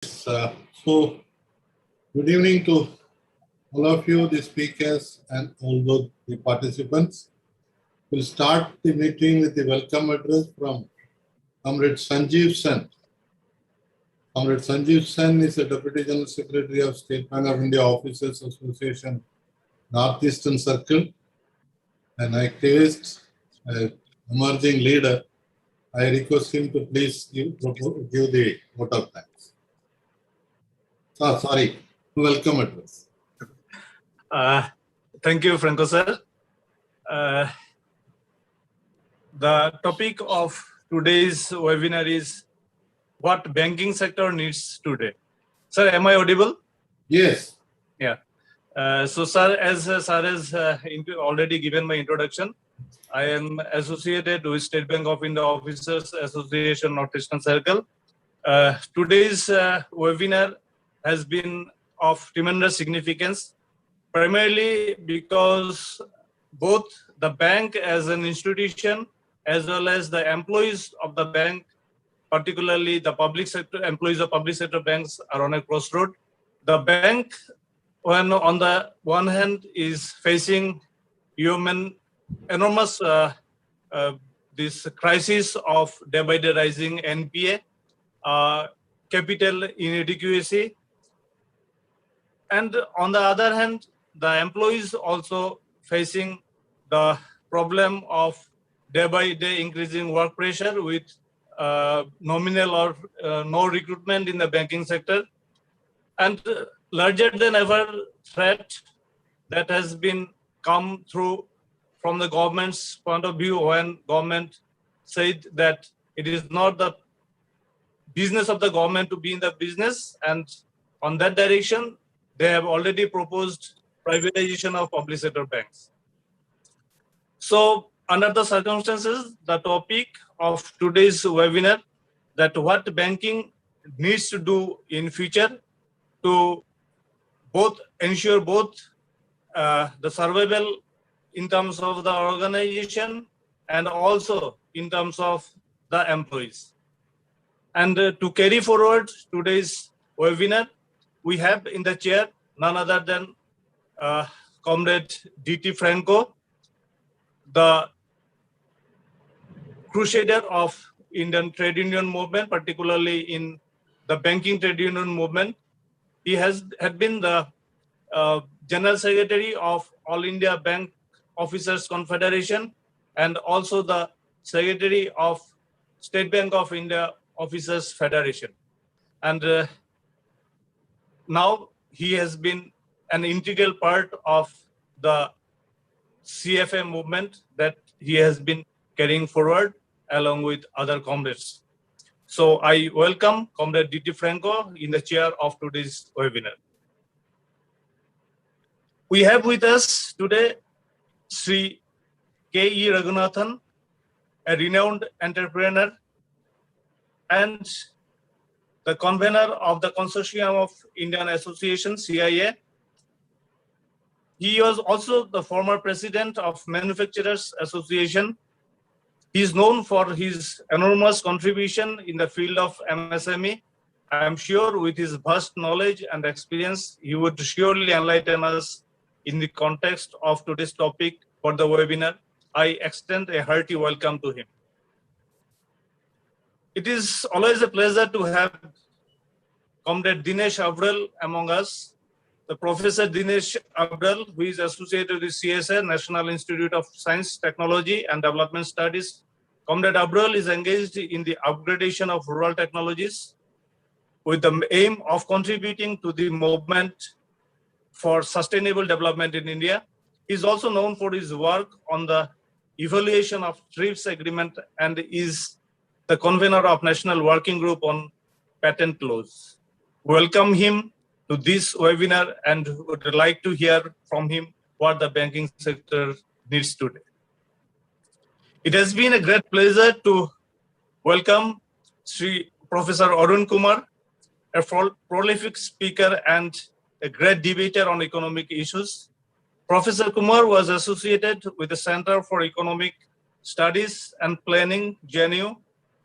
So, good evening to all of you, the speakers, and all the participants. We'll start the meeting with the welcome address from Comrade Sanjeev Sen. Comrade Sanjeev Sen is the Deputy General Secretary of State Bank of India Officers Association, Northeastern Circle, an activist, an emerging leader. I request him to please give the vote of thanks. Welcome address. Thank you, Franco sir. The topic of today's webinar is what banking sector needs today. Sir, am I audible? Yes. Yeah. So, sir, as sir has already given my introduction, I am associated with State Bank of India Officers Association Northeastern Circle. Today's webinar has been of tremendous significance, primarily because both the bank as an institution as well as the employees of the bank, particularly the public sector employees of public sector banks, are on a crossroad. The bank, when on the one hand is facing enormous this crisis of day by day rising NPA, capital inadequacy, and on the other hand, the employees also facing the problem of day by day increasing work pressure with nominal or no recruitment in the banking sector, and larger than ever threat that has been come through from the government's point of view, when government said that it is not the business of the government to be in the business, and on that direction they have already proposed privatization of public sector banks. So under the circumstances, the topic of today's webinar, that what banking needs to do in future to ensure both the survival in terms of the organization and also in terms of the employees. And to carry forward today's webinar, we have in the chair none other than Comrade D.T. Franco, the crusader of Indian trade union movement, particularly in the banking trade union movement. He had been the General Secretary of All India Bank Officers Confederation and also the Secretary of State Bank of India Officers Federation. And now he has been an integral part of the CFA movement that he has been carrying forward along with other comrades. So I welcome Comrade D.T. Franco in the chair of today's webinar. We have with us today Sri K.E. Raghunathan, a renowned entrepreneur and the convener of the Consortium of Indian Association, CIA. He was also the former president of Manufacturers Association. He is known for his enormous contribution in the field of MSME. I am sure with his vast knowledge and experience, he would surely enlighten us in the context of today's topic for the webinar. I extend a hearty welcome to him. It is always a pleasure to have Comrade Dinesh Abrol among us. The Professor Dinesh Abrol, who is associated with CSA, National Institute of Science, Technology and Development Studies. Comrade Abrol is engaged in the upgradation of rural technologies with the aim of contributing to the movement for sustainable development in India. He is also known for his work on the evaluation of TRIPS agreement and is the convener of National Working Group on Patent Laws. Welcome him to this webinar and would like to hear from him what the banking sector needs today. It has been a great pleasure to welcome Sri Professor Arun Kumar, a prolific speaker and a great debater on economic issues. Professor Kumar was associated with the Center for Economic Studies and Planning, JNU,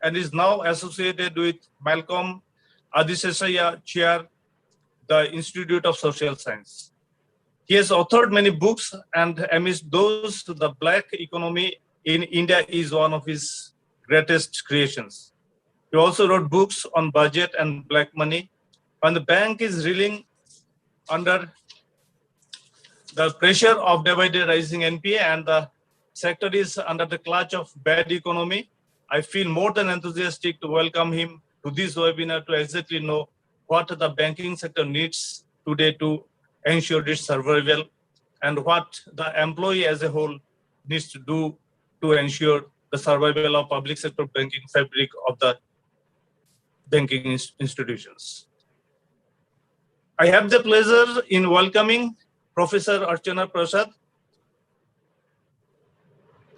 and is now associated with Malcolm Adisesaya Chair, the Institute of Social Science. He has authored many books, and amidst those, the black economy in India is one of his greatest creations. He also wrote books on budget and black money. When the bank is reeling under the pressure of day by day rising NPA and the sector is under the clutch of bad economy, I feel more than enthusiastic to welcome him to this webinar to exactly know what the banking sector needs today to ensure its survival and what the employee as a whole needs to do to ensure the survival of public sector banking fabric of the banking institutions. I have the pleasure in welcoming Professor Archana Prasad.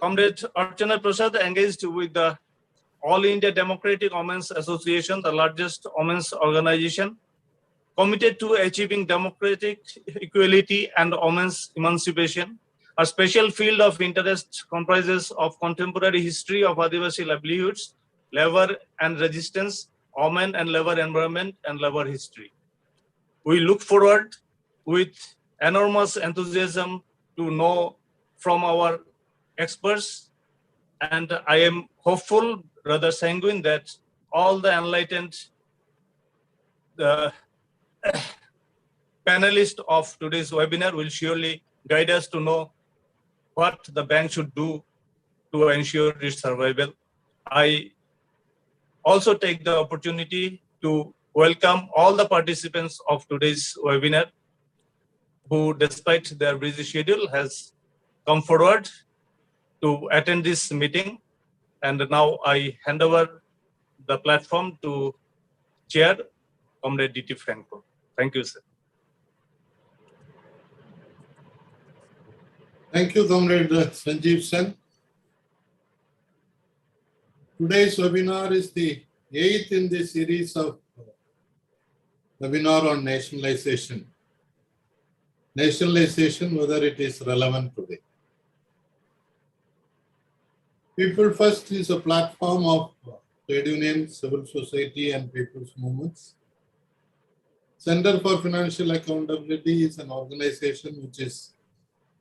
Comrade Archana Prasad engaged with the All India Democratic Women's Association, the largest women's organization, committed to achieving democratic equality and women's emancipation. A special field of interest comprises of contemporary history of Adivasi livelihoods, labor and resistance, women and labor environment, and labor history. We look forward with enormous enthusiasm to know from our experts, and I am hopeful, rather sanguine, that all the enlightened panelists of today's webinar will surely guide us to know what the bank should do to ensure its survival. I also take the opportunity to welcome all the participants of today's webinar who, despite their busy schedule, has come forward to attend this meeting. And now I hand over the platform to Chair, Comrade D.T. Franco. Thank you, sir. Thank you, Comrade Sanjeev Sen. Today's webinar is the 8th in the series of webinar on nationalization. Nationalization, whether it is relevant today. People First is a platform of trade unions, civil society, and people's movements. Center for Financial Accountability is an organization which is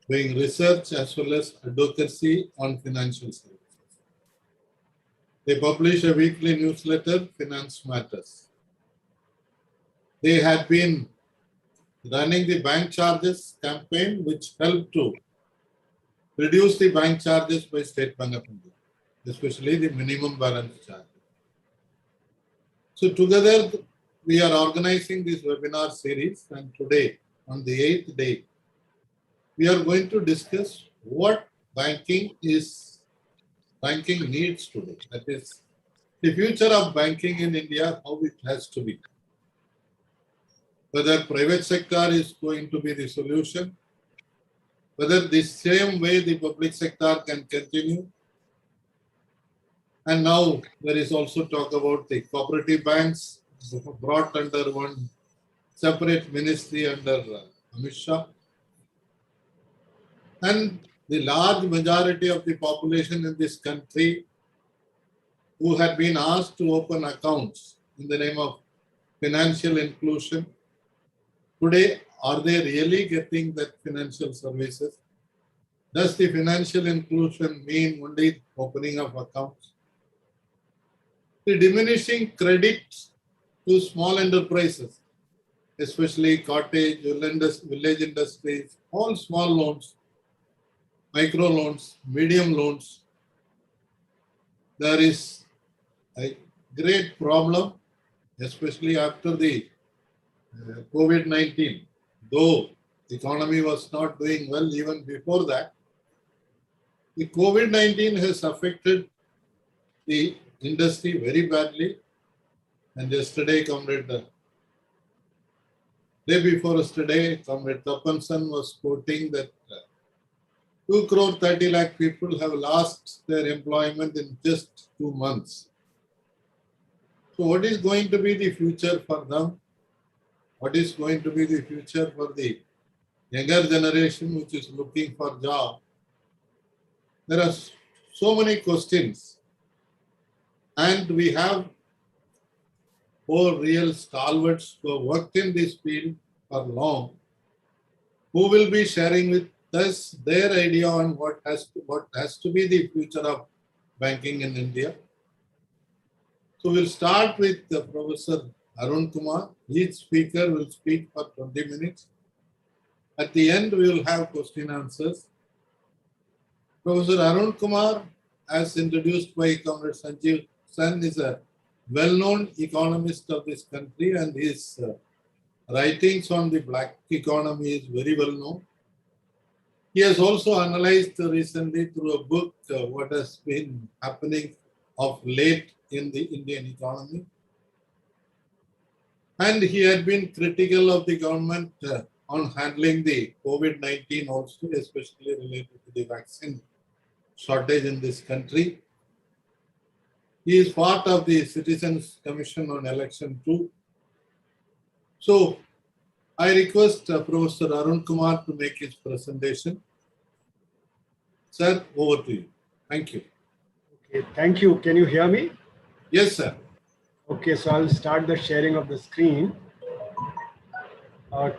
doing research as well as advocacy on financial services. They publish a weekly newsletter, Finance Matters. They had been running the bank charges campaign, which helped to reduce the bank charges by State Bank of India, especially the minimum balance charge. So together, we are organizing this webinar series, and today, on the 8th day, we are going to discuss what banking needs today. That is, the future of banking in India, how it has to be. Whether private sector is going to be the solution, whether the same way the public sector can continue. And now there is also talk about the cooperative banks brought under one separate ministry under Amit Shah. And the large majority of the population in this country who had been asked to open accounts in the name of financial inclusion, today, are they really getting that financial services? Does the financial inclusion mean only opening of accounts? The diminishing credit to small enterprises, especially cottage, village industries, all small loans, micro loans, medium loans. There is a great problem, especially after the COVID-19. Though the economy was not doing well even before that, the COVID-19 has affected the industry very badly. And yesterday, day before yesterday, Comrade Tapansan was quoting that 2 crore 30 lakh people have lost their employment in just 2 months. So what is going to be the future for them? What is going to be the future for the younger generation which is looking for job? There are so many questions. And we have four real stalwarts who have worked in this field for long, who will be sharing with us their idea on what has to be the future of banking in India. So we'll start with Professor Arun Kumar. Each speaker will speak for 20 minutes. At the end, we will have question answers. Professor Arun Kumar, as introduced by Comrade Sanjeev Sen, is a well-known economist of this country, and his writings on the black economy is very well known. He has also analyzed recently through a book what has been happening of late in the Indian economy. And he had been critical of the government on handling the COVID-19 also, especially related to the vaccine shortage in this country. He is part of the Citizens Commission on Election too. So I request Professor Arun Kumar to make his presentation. Sir, over to you. Thank you. Okay, thank you. Can you hear me? Yes, sir. Okay, so I'll start the sharing of the screen.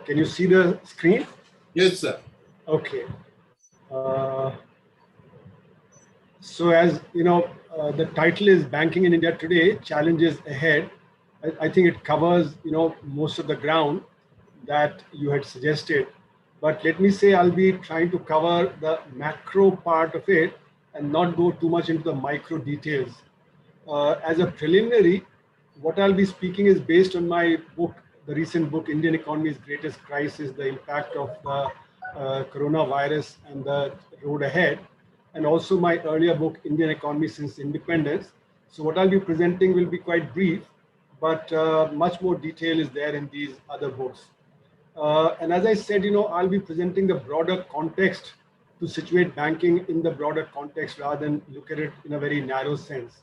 Can you see the screen? Yes, sir. Okay. So as you know, the title is Banking in India Today, Challenges Ahead. I think it covers, most of the ground that you had suggested. But let me say I'll be trying to cover the macro part of it and not go too much into the micro details. As a preliminary, what I'll be speaking is based on my book, the recent book, Indian Economy's Greatest Crisis, the Impact of the Coronavirus and the Road Ahead, and also my earlier book, Indian Economy Since Independence. So what I'll be presenting will be quite brief, but much more detail is there in these other books. And as I said, I'll be presenting the broader context to situate banking in the broader context rather than look at it in a very narrow sense.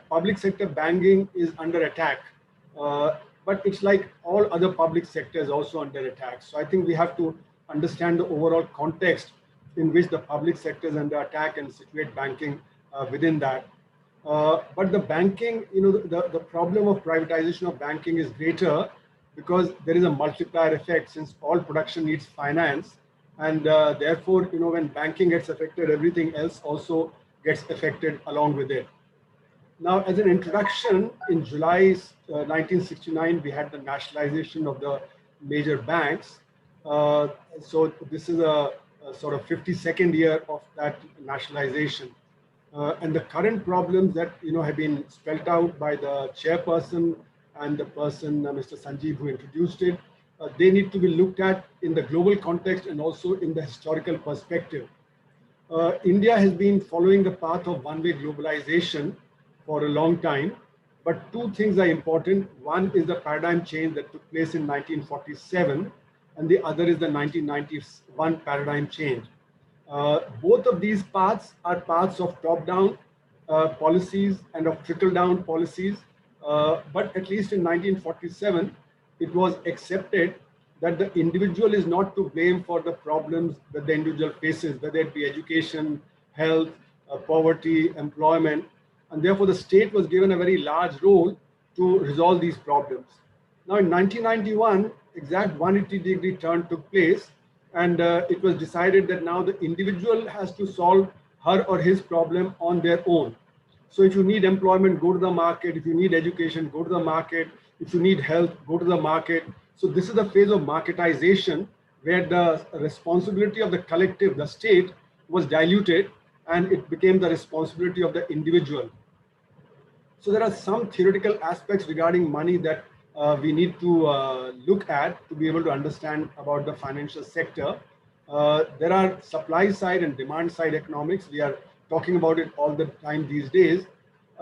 Public sector banking is under attack, but it's like all other public sectors also under attack. So I think we have to understand the overall context in which the public sector is under attack and situate banking within that. But the banking, the problem of privatization of banking is greater because there is a multiplier effect since all production needs finance. And therefore, when banking gets affected, everything else also gets affected along with it. Now, as an introduction, in July 1969, we had the nationalization of the major banks. So this is a sort of 52nd year of that nationalization. And the current problems that have been spelled out by the chairperson and the person, Mr. Sanjeev, who introduced it, they need to be looked at in the global context and also in the historical perspective. India has been following the path of one-way globalization for a long time, but two things are important. One is the paradigm change that took place in 1947, and the other is the 1991 paradigm change. Both of these paths are paths of top-down policies and of trickle-down policies, but at least in 1947, it was accepted that the individual is not to blame for the problems that the individual faces, whether it be education, health, poverty, employment, and therefore the state was given a very large role to resolve these problems. Now in 1991, exact 180-degree turn took place, and it was decided that now the individual has to solve her or his problem on their own. So if you need employment, go to the market. If you need education, go to the market. If you need health, go to the market. So this is the phase of marketization, where the responsibility of the collective, the state, was diluted, and it became the responsibility of the individual. So there are some theoretical aspects regarding money that we need to look at to be able to understand about the financial sector. There are supply side and demand side economics. We are talking about it all the time these days.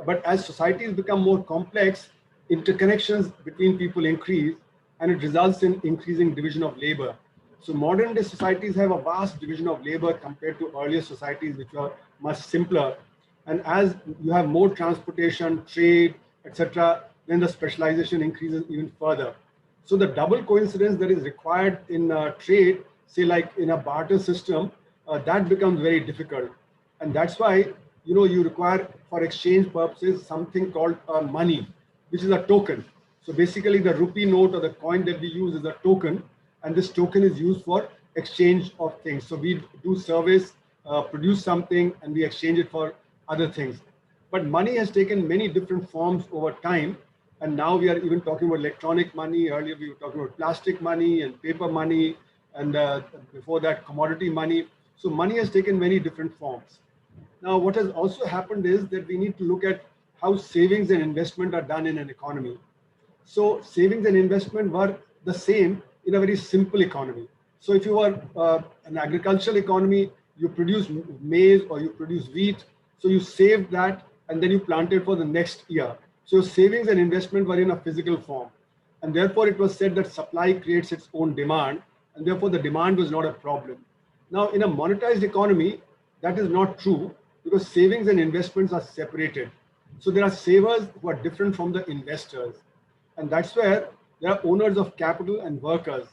But as societies become more complex, interconnections between people increase, and it results in increasing division of labor. So modern day societies have a vast division of labor compared to earlier societies, which were much simpler. And as you have more transportation, trade, etc., then the specialization increases even further. So the double coincidence that is required in trade, say like in a barter system, that becomes very difficult. And that's why you require, for exchange purposes, something called money. which is a token. So basically the rupee note or the coin that we use is a token, and this token is used for exchange of things. So we do service, produce something, and we exchange it for other things. But money has taken many different forms over time, and now we are even talking about electronic money. Earlier we were talking about plastic money and paper money, and before that commodity money. So money has taken many different forms. Now what has also happened is that we need to look at how savings and investment are done in an economy. So savings and investment were the same in a very simple economy. So if you are an agricultural economy, you produce maize or you produce wheat, so you saved that and then you planted for the next year. So savings and investment were in a physical form. And therefore it was said that supply creates its own demand, and therefore the demand was not a problem. Now in a monetized economy, that is not true, because savings and investments are separated. So there are savers who are different from the investors. And that's where there are owners of capital and workers.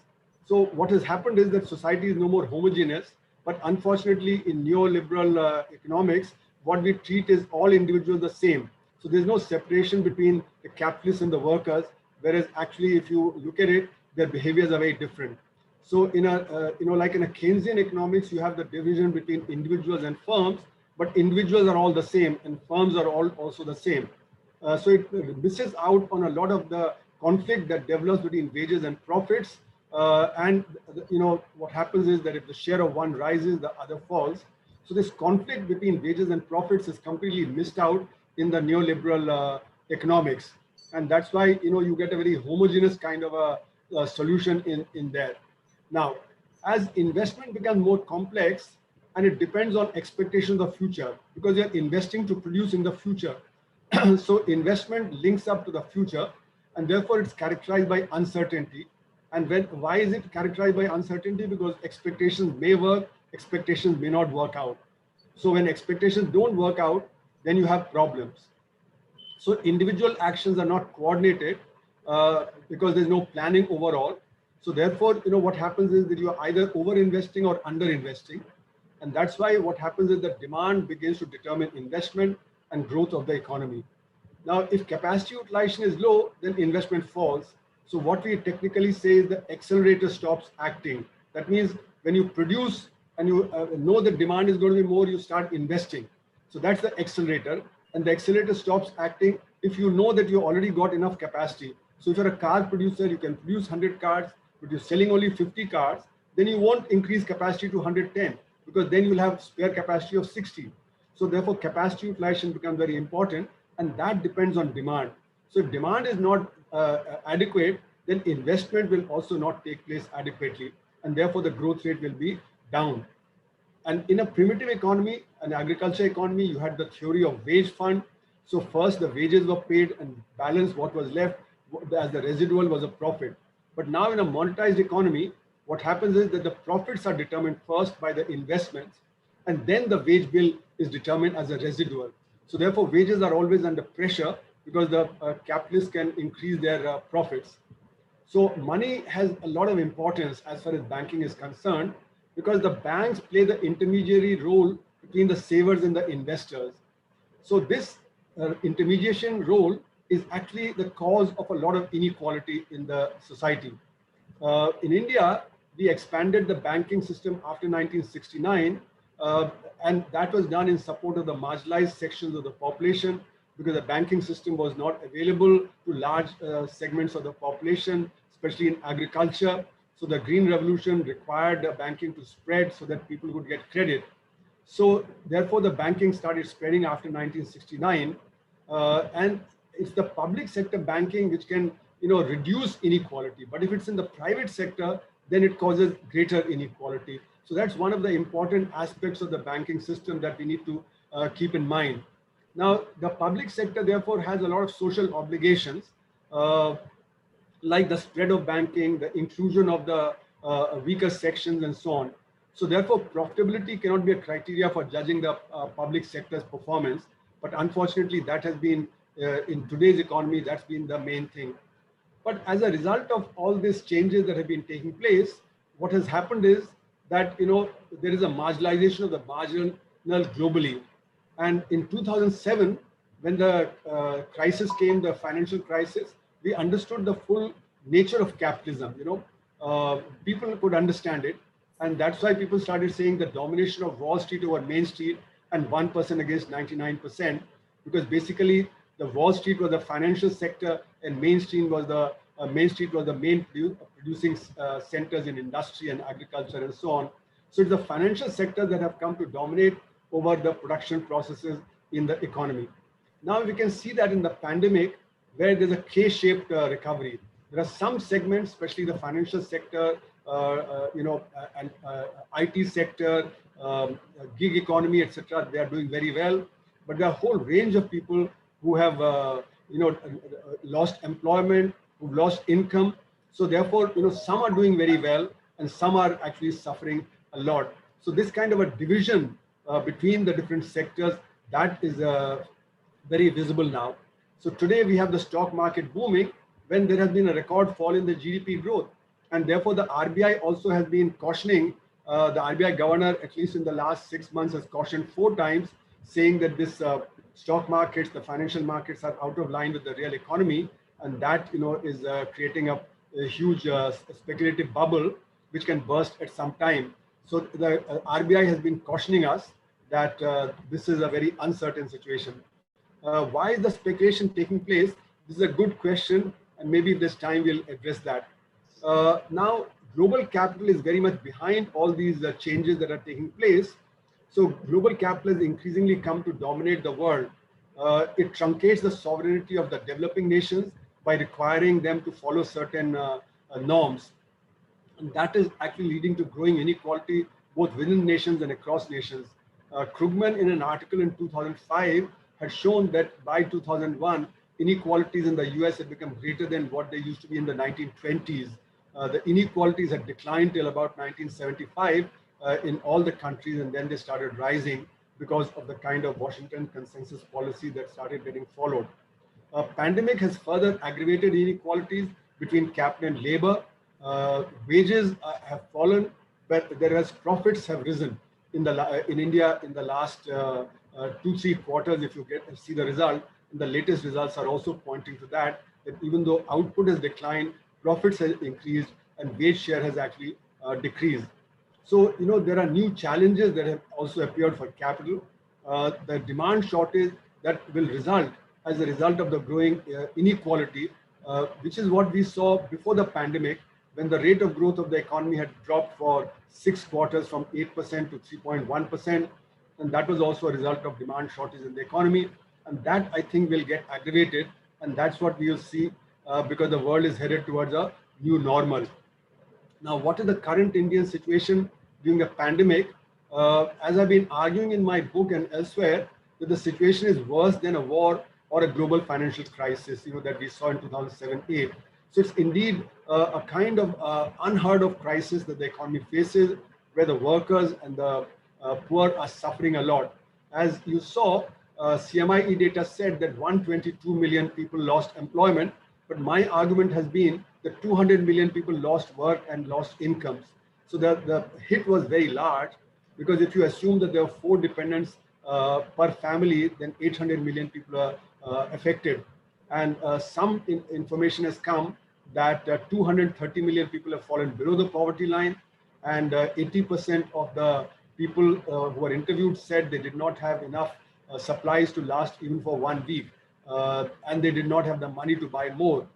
So what has happened is that society is no more homogeneous, but unfortunately in neoliberal economics, what we treat is all individuals the same. So there's no separation between the capitalists and the workers, whereas actually if you look at it, their behaviors are very different. So in a, like in a Keynesian economics, you have the division between individuals and firms, but individuals are all the same and firms are all also the same. So it misses out on a lot of the conflict that develops between wages and profits. And what happens is that if the share of one rises, the other falls. So this conflict between wages and profits is completely missed out in the neoliberal economics. And that's why, you get a very homogeneous kind of a solution in there. Now, as investment becomes more complex, and it depends on expectations of future, because you're investing to produce in the future. So investment links up to the future, and therefore it's characterized by uncertainty. And why is it characterized by uncertainty? Because expectations may work, expectations may not work out. So when expectations don't work out, then you have problems. So individual actions are not coordinated because there's no planning overall. So therefore, what happens is that you are either over-investing or under-investing. And that's why what happens is that demand begins to determine investment and growth of the economy. Now, if capacity utilization is low, then investment falls. So what we technically say is the accelerator stops acting. That means when you produce and you know that demand is going to be more, you start investing. So that's the accelerator. And the accelerator stops acting if you know that you already got enough capacity. So if you're a car producer, you can produce 100 cars, but you're selling only 50 cars, then you won't increase capacity to 110, because then you'll have spare capacity of 60. So therefore, capacity utilization becomes very important, and that depends on demand. So if demand is not adequate, then investment will also not take place adequately, and therefore the growth rate will be down. And in a primitive economy, an agriculture economy, you had the theory of wage fund. So first the wages were paid and balance what was left as the residual was a profit. But now in a monetized economy, what happens is that the profits are determined first by the investments, and then the wage bill is determined as a residual. So therefore wages are always under pressure because the capitalists can increase their profits. So money has a lot of importance as far as banking is concerned, because the banks play the intermediary role between the savers and the investors. So this intermediation role is actually the cause of a lot of inequality in the society. In India, we expanded the banking system after 1969, and that was done in support of the marginalized sections of the population, because the banking system was not available to large segments of the population, especially in agriculture. So the Green Revolution required banking to spread so that people would get credit. So therefore, the banking started spreading after 1969, and it's the public sector banking which can, reduce inequality. But if it's in the private sector, then it causes greater inequality. So that's one of the important aspects of the banking system that we need to keep in mind. Now, the public sector, therefore, has a lot of social obligations, like the spread of banking, the inclusion of the weaker sections, and so on. So therefore, profitability cannot be a criteria for judging the public sector's performance. But unfortunately, that has been, in today's economy, that's been the main thing. But as a result of all these changes that have been taking place, what has happened is that, there is a marginalization of the marginal globally. And in 2007, when the crisis came, the financial crisis, we understood the full nature of capitalism. People could understand it, and that's why people started saying the domination of Wall Street over Main Street and 1% against 99%, because basically the Wall Street was the financial sector and Main Street was the main producing centers in industry and agriculture and so on. So it's the financial sectors that have come to dominate over the production processes in the economy. Now we can see that in the pandemic, where there's a K-shaped recovery. There are some segments, especially the financial sector, and IT sector, gig economy, etc. They are doing very well, but there are a whole range of people who have, lost employment, who've lost income. So therefore, some are doing very well, and some are actually suffering a lot. So this kind of a division between the different sectors, that is very visible now. So today we have the stock market booming when there has been a record fall in the GDP growth. And therefore the RBI also has been cautioning, the RBI governor, at least in the last 6 months, has cautioned 4 times, saying that this stock markets, the financial markets are out of line with the real economy. And that, is creating a huge speculative bubble, which can burst at some time. So the RBI has been cautioning us that this is a very uncertain situation. Why is the speculation taking place? This is a good question, and maybe this time we'll address that. Now, global capital is very much behind all these changes that are taking place. So global capital has increasingly come to dominate the world. It truncates the sovereignty of the developing nations by requiring them to follow certain norms. And that is actually leading to growing inequality both within nations and across nations. Krugman, in an article in 2005, had shown that by 2001, inequalities in the US had become greater than what they used to be in the 1920s. The inequalities had declined till about 1975 in all the countries, and then they started rising because of the kind of Washington consensus policy that started getting followed. A pandemic has further aggravated inequalities between capital and labor. Wages have fallen, but whereas profits have risen in India in the last 2-3 quarters. If you see the result, and the latest results are also pointing to that even though output has declined, profits have increased, and wage share has actually decreased. So there are new challenges that have also appeared for capital. The demand shortage that will result as a result of the growing inequality, which is what we saw before the pandemic, when the rate of growth of the economy had dropped for 6 quarters from 8% to 3.1%. And that was also a result of demand shortage in the economy. And that, I think, will get aggravated. And that's what we will see because the world is headed towards a new normal. Now, what is the current Indian situation during the pandemic? As I've been arguing in my book and elsewhere, that the situation is worse than a war or a global financial crisis, that we saw in 2007-8. So it's indeed a kind of unheard of crisis that the economy faces, where the workers and the poor are suffering a lot. As you saw, CMIE data said that 122 million people lost employment, but my argument has been that 200 million people lost work and lost incomes. So the hit was very large, because if you assume that there are 4 dependents per family, then 800 million people are affected. And some information has come that 230 million people have fallen below the poverty line, and 80% of the people who were interviewed said they did not have enough supplies to last even for 1 week, and they did not have the money to buy more.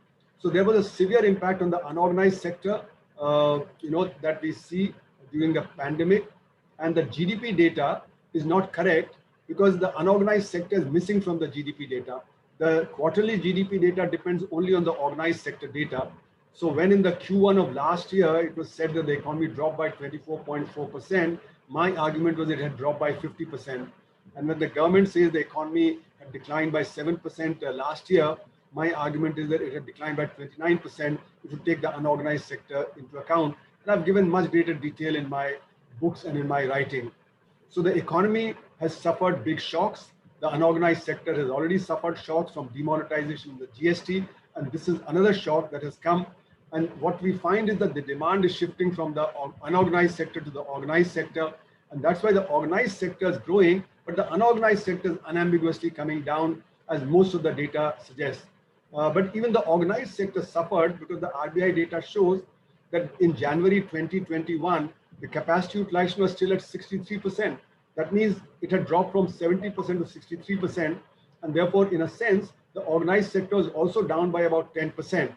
So there was a severe impact on the unorganized sector, that we see during the pandemic. And the GDP data is not correct because the unorganized sector is missing from the GDP data. The quarterly GDP data depends only on the organized sector data. So when in the Q1 of last year, it was said that the economy dropped by 24.4%, my argument was it had dropped by 50%. And when the government says the economy had declined by 7% last year, my argument is that it had declined by 29% if you take the unorganized sector into account. And I've given much greater detail in my books and in my writing. So the economy has suffered big shocks. The unorganized sector has already suffered shocks from demonetization of the GST, and this is another shock that has come. And what we find is that the demand is shifting from the unorganized sector to the organized sector, and that's why the organized sector is growing, but the unorganized sector is unambiguously coming down as most of the data suggests. But even the organized sector suffered because the RBI data shows that in January 2021, the capacity utilization was still at 63%. That means it had dropped from 70% to 63%. And therefore, in a sense, the organized sector was also down by about 10%.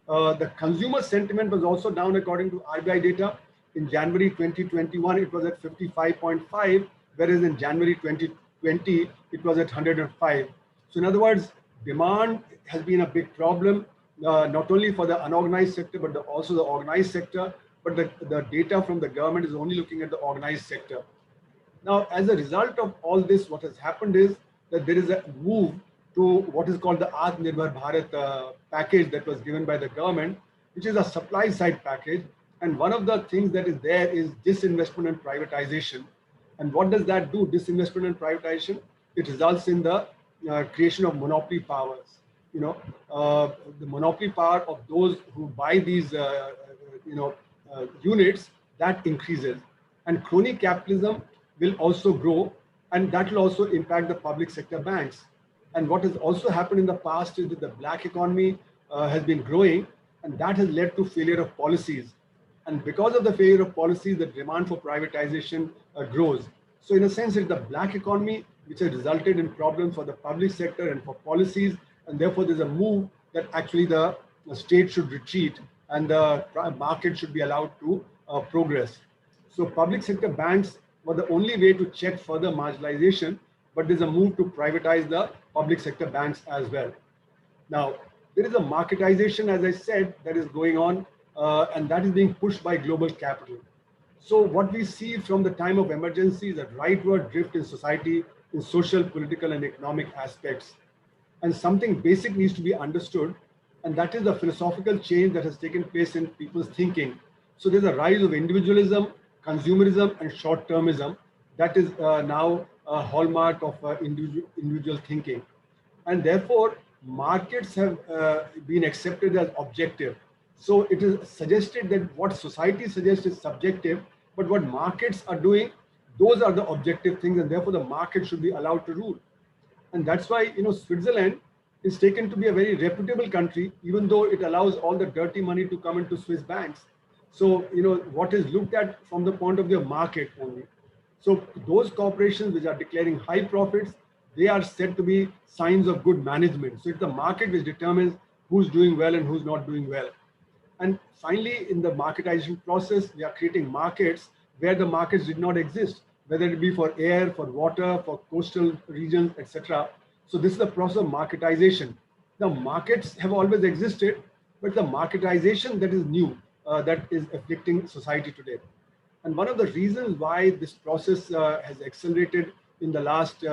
The consumer sentiment was also down according to RBI data. In January 2021, it was at 55.5, whereas in January 2020, it was at 105. So in other words, demand has been a big problem, not only for the unorganized sector, but also the organized sector. But the data from the government is only looking at the organized sector. Now, as a result of all this, what has happened is that there is a move to what is called the Atmanirbhar Bharat package that was given by the government, which is a supply side package. And one of the things that is there is disinvestment and privatization. And what does that do, disinvestment and privatization? It results in the creation of monopoly powers. The monopoly power of those who buy these units, that increases. And crony capitalism will also grow, and that will also impact the public sector banks. And what has also happened in the past is that the black economy has been growing, and that has led to failure of policies. And because of the failure of policies, the demand for privatization grows. So in a sense, it's the black economy which has resulted in problems for the public sector and for policies. And therefore, there's a move that actually the state should retreat and the market should be allowed to progress. So public sector banks were the only way to check further marginalization, but there's a move to privatize the public sector banks as well. Now, there is a marketization, as I said, that is going on, and that is being pushed by global capital. So what we see from the time of emergency is a rightward drift in society, in social, political, and economic aspects. And something basic needs to be understood, and that is the philosophical change that has taken place in people's thinking. So there's a rise of individualism, consumerism, and short-termism that is now a hallmark of individual thinking. And therefore, markets have been accepted as objective. So it is suggested that what society suggests is subjective, but what markets are doing, those are the objective things, and therefore the market should be allowed to rule. And that's why, Switzerland is taken to be a very reputable country, even though it allows all the dirty money to come into Swiss banks. So, what is looked at from the point of view of market only. So those corporations which are declaring high profits, they are said to be signs of good management. So it's the market which determines who's doing well and who's not doing well. And finally, in the marketization process, we are creating markets where the markets did not exist, whether it be for air, for water, for coastal regions, etc. So this is the process of marketization. The markets have always existed, but the marketization that is new, that is afflicting society today. And one of the reasons why this process has accelerated in the last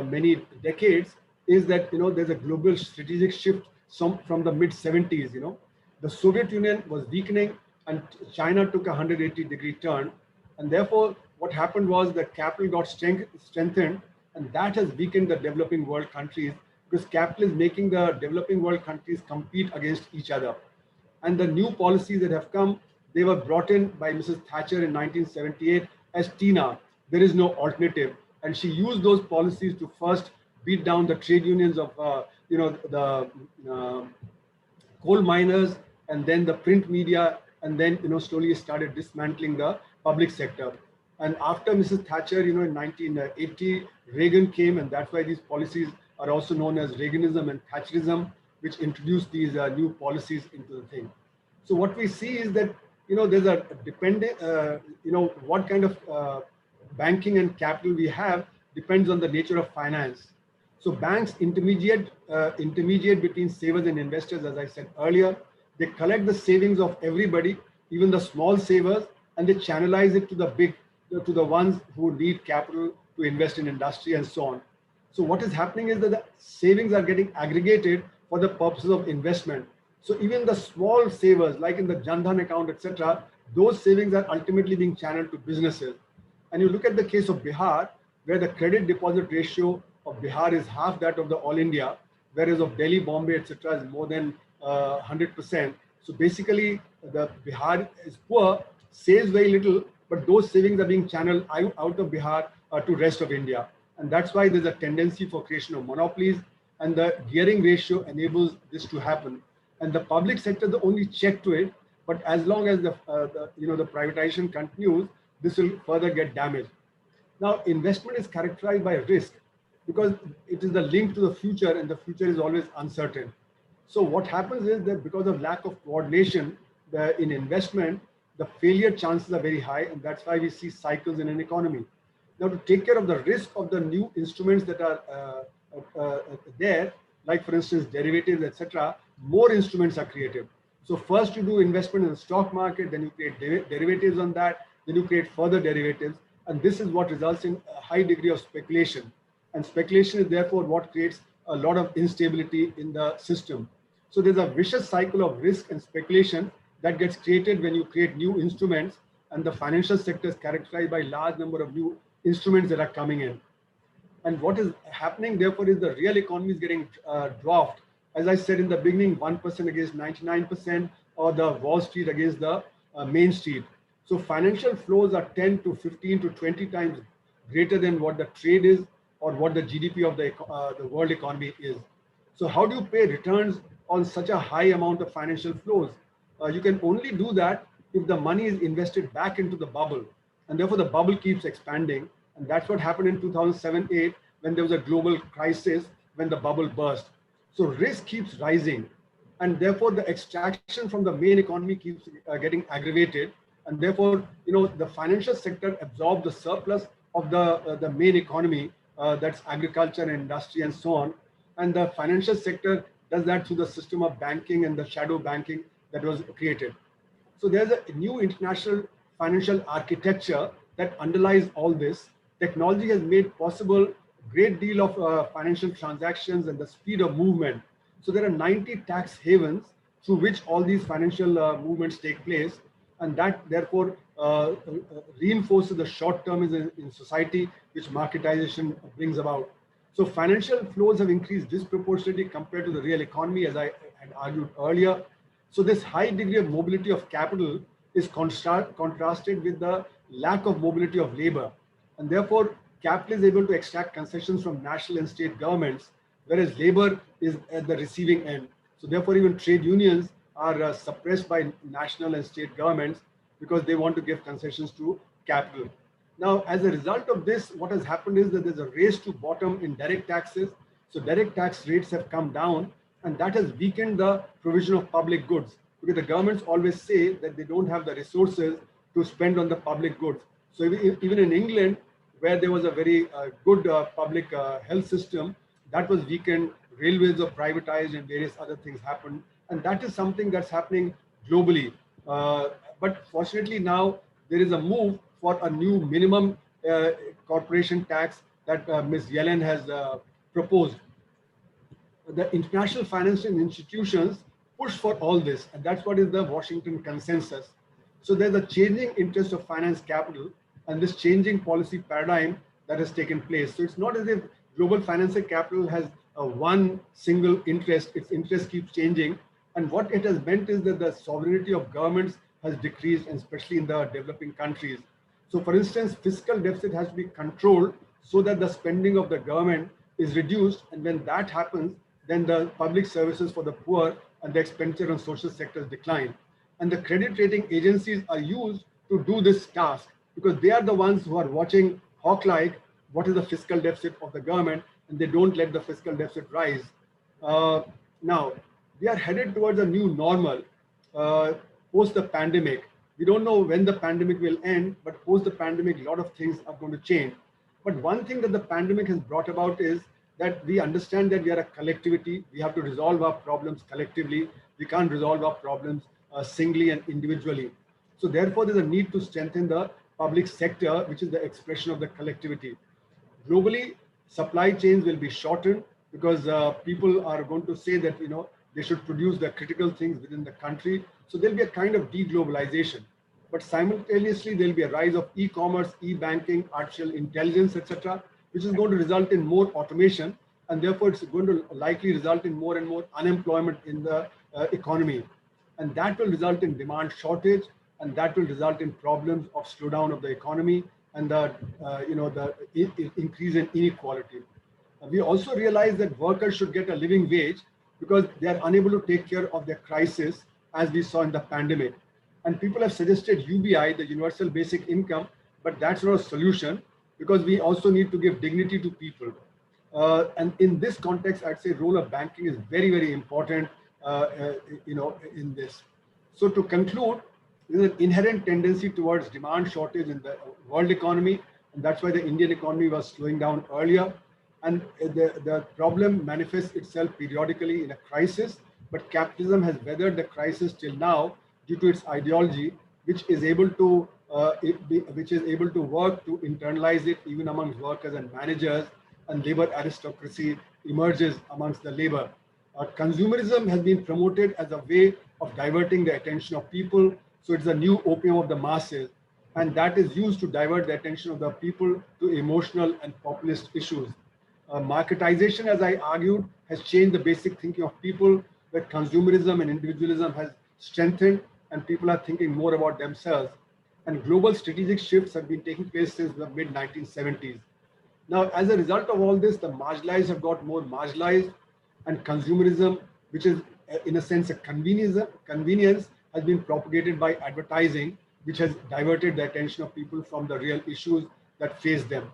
many decades is that, there's a global strategic shift from the mid-70s, The Soviet Union was weakening and China took a 180-degree turn. And therefore, what happened was that capital got strengthened, and that has weakened the developing world countries because capital is making the developing world countries compete against each other. And the new policies that have come, they were brought in by Mrs. Thatcher in 1978 as TINA. There is no alternative. And she used those policies to first beat down the trade unions of, the coal miners, and then the print media, and then, slowly started dismantling the public sector. And after Mrs. Thatcher, in 1980, Reagan came, and that's why these policies are also known as Reaganism and Thatcherism, which introduced these new policies into the thing. So what we see is that, there's a dependent, what kind of banking and capital we have depends on the nature of finance. So banks intermediate between savers and investors, as I said earlier. They collect the savings of everybody, even the small savers, and they channelize it to the big, to the ones who need capital to invest in industry and so on. So what is happening is that the savings are getting aggregated for the purposes of investment. So even the small savers, like in the Jan Dhan account, etc., those savings are ultimately being channeled to businesses. And you look at the case of Bihar, where the credit deposit ratio of Bihar is half that of the all India, whereas of Delhi, Bombay, etc., is more than 100%. So basically, the Bihar is poor, saves very little, but those savings are being channeled out of Bihar to rest of India. And that's why there's a tendency for creation of monopolies. and the gearing ratio enables this to happen. And the public sector is the only check to it. But as long as the privatization continues, this will further get damaged. Now, investment is characterized by risk because it is the link to the future, and the future is always uncertain. So what happens is that because of lack of coordination in investment, the failure chances are very high, and that's why we see cycles in an economy. Now, to take care of the risk of the new instruments that are there, like for instance derivatives, etc., more instruments are created. So first you do investment in the stock market, then you create derivatives on that, then you create further derivatives, and this is what results in a high degree of speculation. And speculation is therefore what creates a lot of instability in the system. So there's a vicious cycle of risk and speculation that gets created when you create new instruments, and the financial sector is characterized by large number of new instruments that are coming in. And what is happening, therefore, is the real economy is getting dwarfed. As I said in the beginning, 1% against 99%, or the Wall Street against the Main Street. So financial flows are 10 to 15 to 20 times greater than what the trade is or what the GDP of the world economy is. So how do you pay returns on such a high amount of financial flows? You can only do that if the money is invested back into the bubble. And therefore, the bubble keeps expanding. And that's what happened in 2007-8 when there was a global crisis, when the bubble burst. So risk keeps rising. And therefore, the extraction from the main economy keeps getting aggravated. And therefore, the financial sector absorbs the surplus of the main economy, that's agriculture and industry and so on. And the financial sector does that through the system of banking and the shadow banking that was created. So there's a new international financial architecture that underlies all this. Technology has made possible a great deal of financial transactions and the speed of movement. So there are 90 tax havens through which all these financial movements take place, and that therefore reinforces the short-termism in society, which marketization brings about. So financial flows have increased disproportionately compared to the real economy, as I had argued earlier. So this high degree of mobility of capital is contrasted with the lack of mobility of labor. And therefore, capital is able to extract concessions from national and state governments, whereas labor is at the receiving end. So therefore, even trade unions are suppressed by national and state governments because they want to give concessions to capital. Now, as a result of this, what has happened is that there's a race to bottom in direct taxes. So direct tax rates have come down, and that has weakened the provision of public goods, because the governments always say that they don't have the resources to spend on the public goods. So even in England, where there was a very good public health system, that was weakened, railways were privatized, and various other things happened. And that is something that's happening globally. But fortunately now, there is a move for a new minimum corporation tax that Ms. Yellen has proposed. The international financial institutions push for all this, and that's what is the Washington consensus. So there's a changing interest of finance capital and this changing policy paradigm that has taken place. So it's not as if global financial capital has one single interest, its interest keeps changing. And what it has meant is that the sovereignty of governments has decreased, and especially in the developing countries. So for instance, fiscal deficit has to be controlled so that the spending of the government is reduced. And when that happens, then the public services for the poor and the expenditure on social sectors decline. And the credit rating agencies are used to do this task, because they are the ones who are watching hawk-like what is the fiscal deficit of the government, and they don't let the fiscal deficit rise. Now, we are headed towards a new normal post the pandemic. We don't know when the pandemic will end, but post the pandemic, a lot of things are going to change. But one thing that the pandemic has brought about is that we understand that we are a collectivity. We have to resolve our problems collectively. We can't resolve our problems singly and individually. So therefore, there's a need to strengthen the public sector, which is the expression of the collectivity. Globally, supply chains will be shortened because people are going to say that they should produce the critical things within the country. So there'll be a kind of deglobalization. But simultaneously, there'll be a rise of e-commerce, e-banking, artificial intelligence, etc., which is going to result in more automation, and therefore it's going to likely result in more and more unemployment in the economy. And that will result in demand shortage, and that will result in problems of slowdown of the economy and the increase in inequality. We also realized that workers should get a living wage because they are unable to take care of their crisis, as we saw in the pandemic. And people have suggested UBI, the Universal Basic Income, but that's not a solution because we also need to give dignity to people. And in this context, I'd say role of banking is very, very important, in this. So to conclude, there's an inherent tendency towards demand shortage in the world economy, and that's why the Indian economy was slowing down earlier. And the problem manifests itself periodically in a crisis, but capitalism has weathered the crisis till now due to its ideology, which is able to work to internalize it even amongst workers and managers, and labor aristocracy emerges amongst the labor. Consumerism has been promoted as a way of diverting the attention of people, so it's a new opium of the masses, and that is used to divert the attention of the people to emotional and populist issues. Marketization, as I argued, has changed the basic thinking of people, where consumerism and individualism has strengthened, and people are thinking more about themselves. And global strategic shifts have been taking place since the mid 1970s. Now, as a result of all this, the marginalized have got more marginalized, and consumerism, which is in a sense a convenience, has been propagated by advertising, which has diverted the attention of people from the real issues that face them.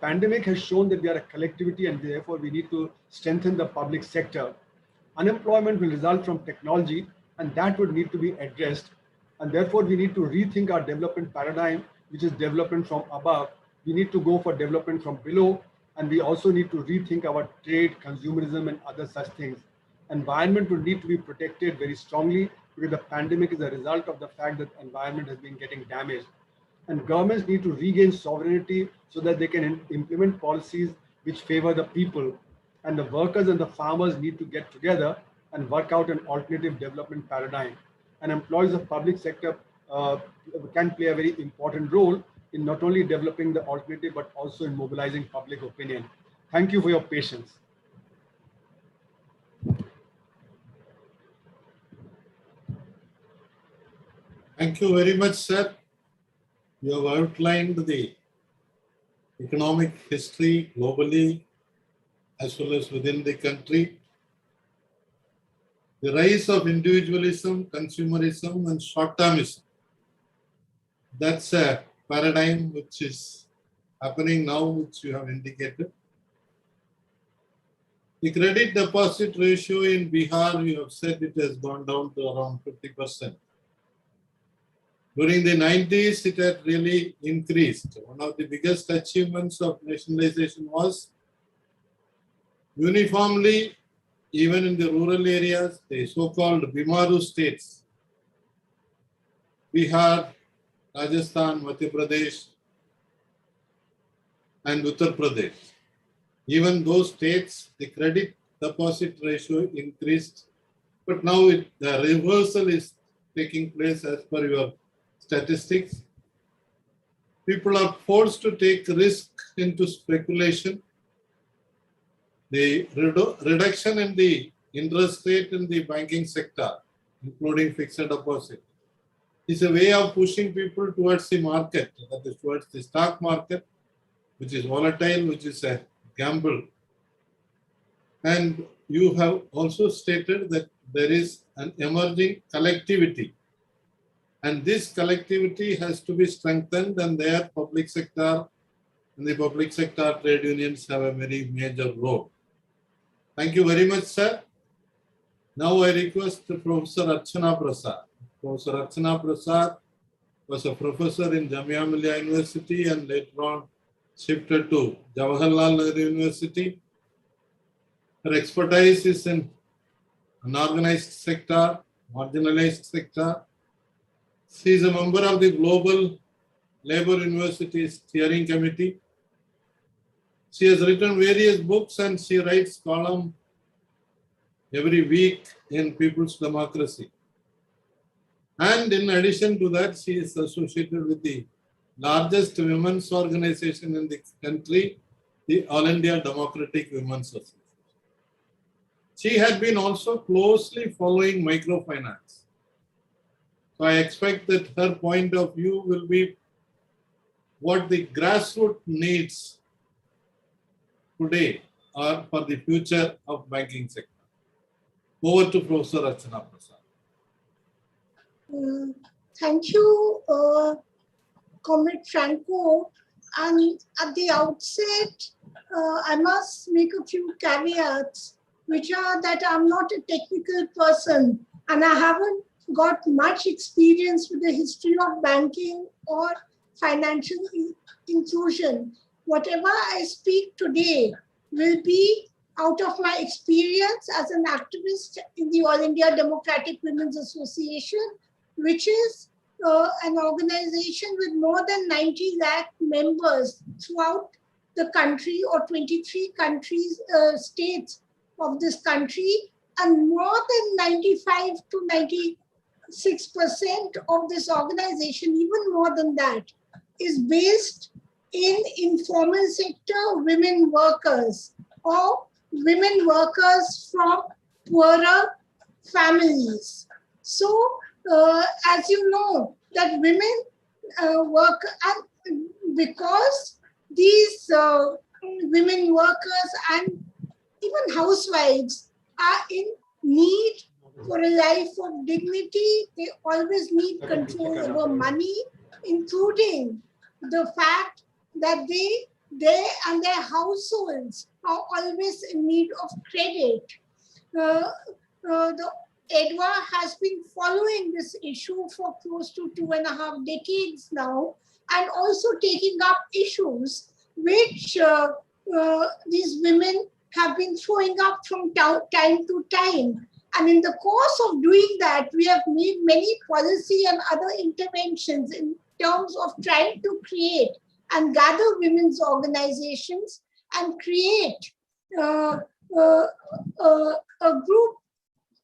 Pandemic has shown that we are a collectivity, and therefore we need to strengthen the public sector. Unemployment will result from technology, and that would need to be addressed. And therefore, we need to rethink our development paradigm, which is development from above. We need to go for development from below, and we also need to rethink our trade, consumerism, and other such things. Environment will need to be protected very strongly because the pandemic is a result of the fact that environment has been getting damaged. And governments need to regain sovereignty so that they can implement policies which favor the people. And the workers and the farmers need to get together and work out an alternative development paradigm. And employees of public sector can play a very important role in not only developing the alternative, but also in mobilizing public opinion. Thank you for your patience. Thank you very much, sir. You have outlined the economic history globally as well as within the country. The rise of individualism, consumerism, and short-termism. That's a paradigm which is happening now, which you have indicated. The credit deposit ratio in Bihar, you have said it has gone down to around 50%. During the 90s, it had really increased. One of the biggest achievements of nationalization was uniformly, even in the rural areas, the so-called Bimaru states, Bihar, Rajasthan, Madhya Pradesh, and Uttar Pradesh. Even those states, the credit deposit ratio increased, but now the reversal is taking place as per your statistics. People are forced to take risk into speculation. The reduction in the interest rate in the banking sector, including fixed deposit, is a way of pushing people towards the market, that is towards the stock market, which is volatile, which is a gamble. And you have also stated that there is an emerging collectivity. And this collectivity has to be strengthened, and their public sector and the public sector trade unions have a very major role. Thank you very much, sir. Now I request Professor Archana Prasad. Professor Archana Prasad was a professor in Jamia Millia University and later on shifted to Jawaharlal Nehru University. Her expertise is in unorganized sector, marginalized sector. She is a member of the Global Labour University's Steering Committee. She has written various books and she writes column every week in People's Democracy. And in addition to that, she is associated with the largest women's organization in the country, the All India Democratic Women's Association. She had been also closely following microfinance. So I expect that her point of view will be what the grassroots needs today or for the future of banking sector? Over to Professor Archana Prasad. Thank you, Comrade Franco. And at the outset, I must make a few caveats, which are that I'm not a technical person and I haven't got much experience with the history of banking or financial inclusion. Whatever I speak today will be out of my experience as an activist in the All India Democratic Women's Association, which is an organization with more than 90 lakh members throughout the country, or 23 countries, states of this country, and more than 95 to 96% of this organization, even more than that, is based in informal sector women workers or women workers from poorer families. So, as you know, that women work, and because these women workers and even housewives are in need for a life of dignity, they always need control over money, including the fact that they and their households are always in need of credit. The AIDWA has been following this issue for close to 2.5 decades now, and also taking up issues which these women have been throwing up from time to time. And in the course of doing that, we have made many policy and other interventions in terms of trying to create and gather women's organizations and create a group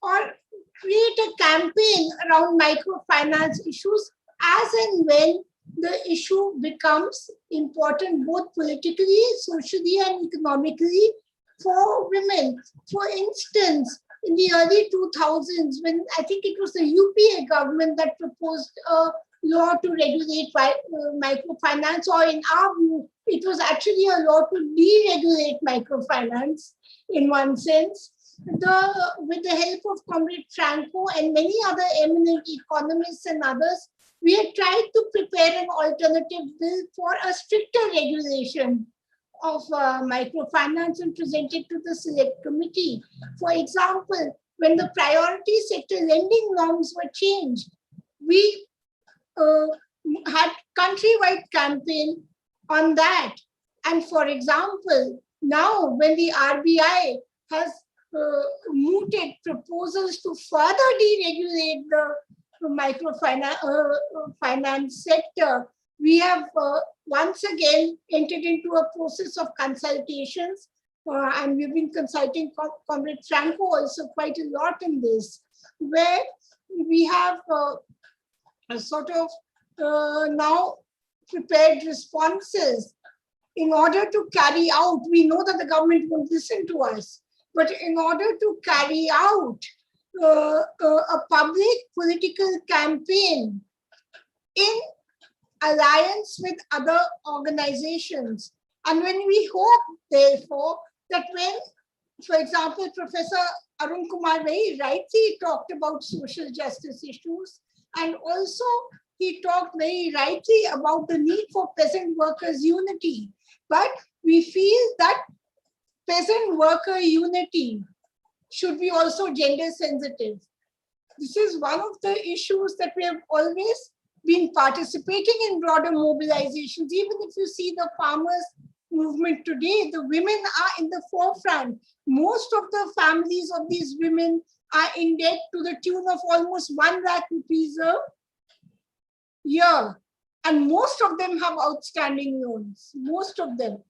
or create a campaign around microfinance issues as and when the issue becomes important, both politically, socially, and economically for women. For instance, in the early 2000s, when I think it was the UPA government that proposed a law to regulate microfinance, or in our view, it was actually a law to deregulate microfinance in one sense. With the help of Comrade Franco and many other eminent economists and others, we had tried to prepare an alternative bill for a stricter regulation of microfinance and presented to the select committee. For example, when the priority sector lending norms were changed, we had countrywide campaign on that. And for example, now when the RBI has mooted proposals to further deregulate the microfinance sector, we have once again entered into a process of consultations, and we've been consulting Comrade Franco also quite a lot in this, where we have sort of now prepared responses in order to carry out. We know that the government won't listen to us, but in order to carry out a public political campaign in alliance with other organizations. And when we hope, therefore, that when, for example, Professor Arun Kumar very rightly talked about social justice issues, and also he talked very rightly about the need for peasant workers' unity. But we feel that peasant worker unity should be also gender sensitive. This is one of the issues that we have always been participating in broader mobilizations. Even if you see the farmers' movement today, the women are in the forefront. Most of the families of these women are in debt to the tune of almost 1 lakh rupees a year. And most of them have outstanding loans, most of them.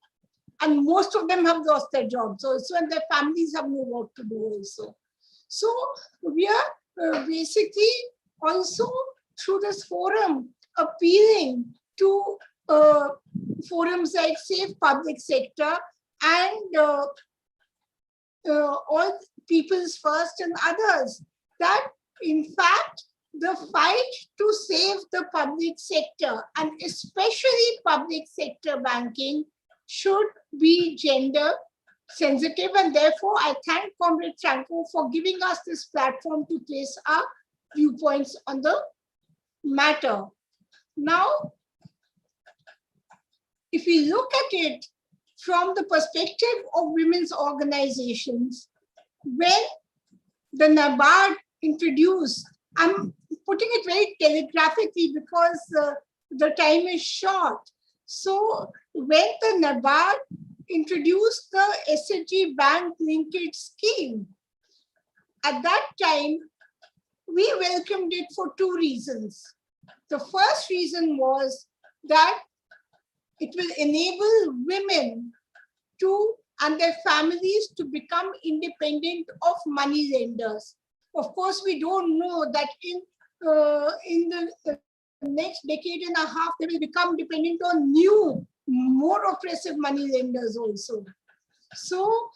And most of them have lost their jobs also, and their families have no work to do also. So we are basically also through this forum appealing to forums like Safe Public Sector and all People's First and others, that in fact the fight to save the public sector, and especially public sector banking, should be gender sensitive, and therefore I thank Comrade Franco for giving us this platform to place our viewpoints on the matter. Now, if we look at it from the perspective of women's organizations, when the NABARD introduced, I'm putting it very telegraphically because the time is short. So when the NABARD introduced the SHG bank linkage scheme, at that time, we welcomed it for two reasons. The first reason was that it will enable women to and their families to become independent of money lenders. Of course, we don't know that in the next decade and a half, they will become dependent on new, more oppressive money lenders also. So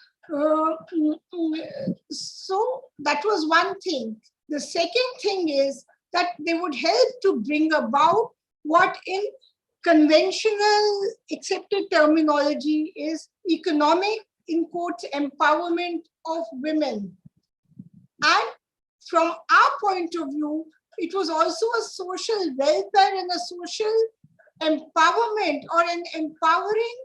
that was one thing. The second thing is that they would help to bring about what in conventional accepted terminology is economic, in quotes, empowerment of women. And from our point of view, it was also a social welfare and a social empowerment or an empowering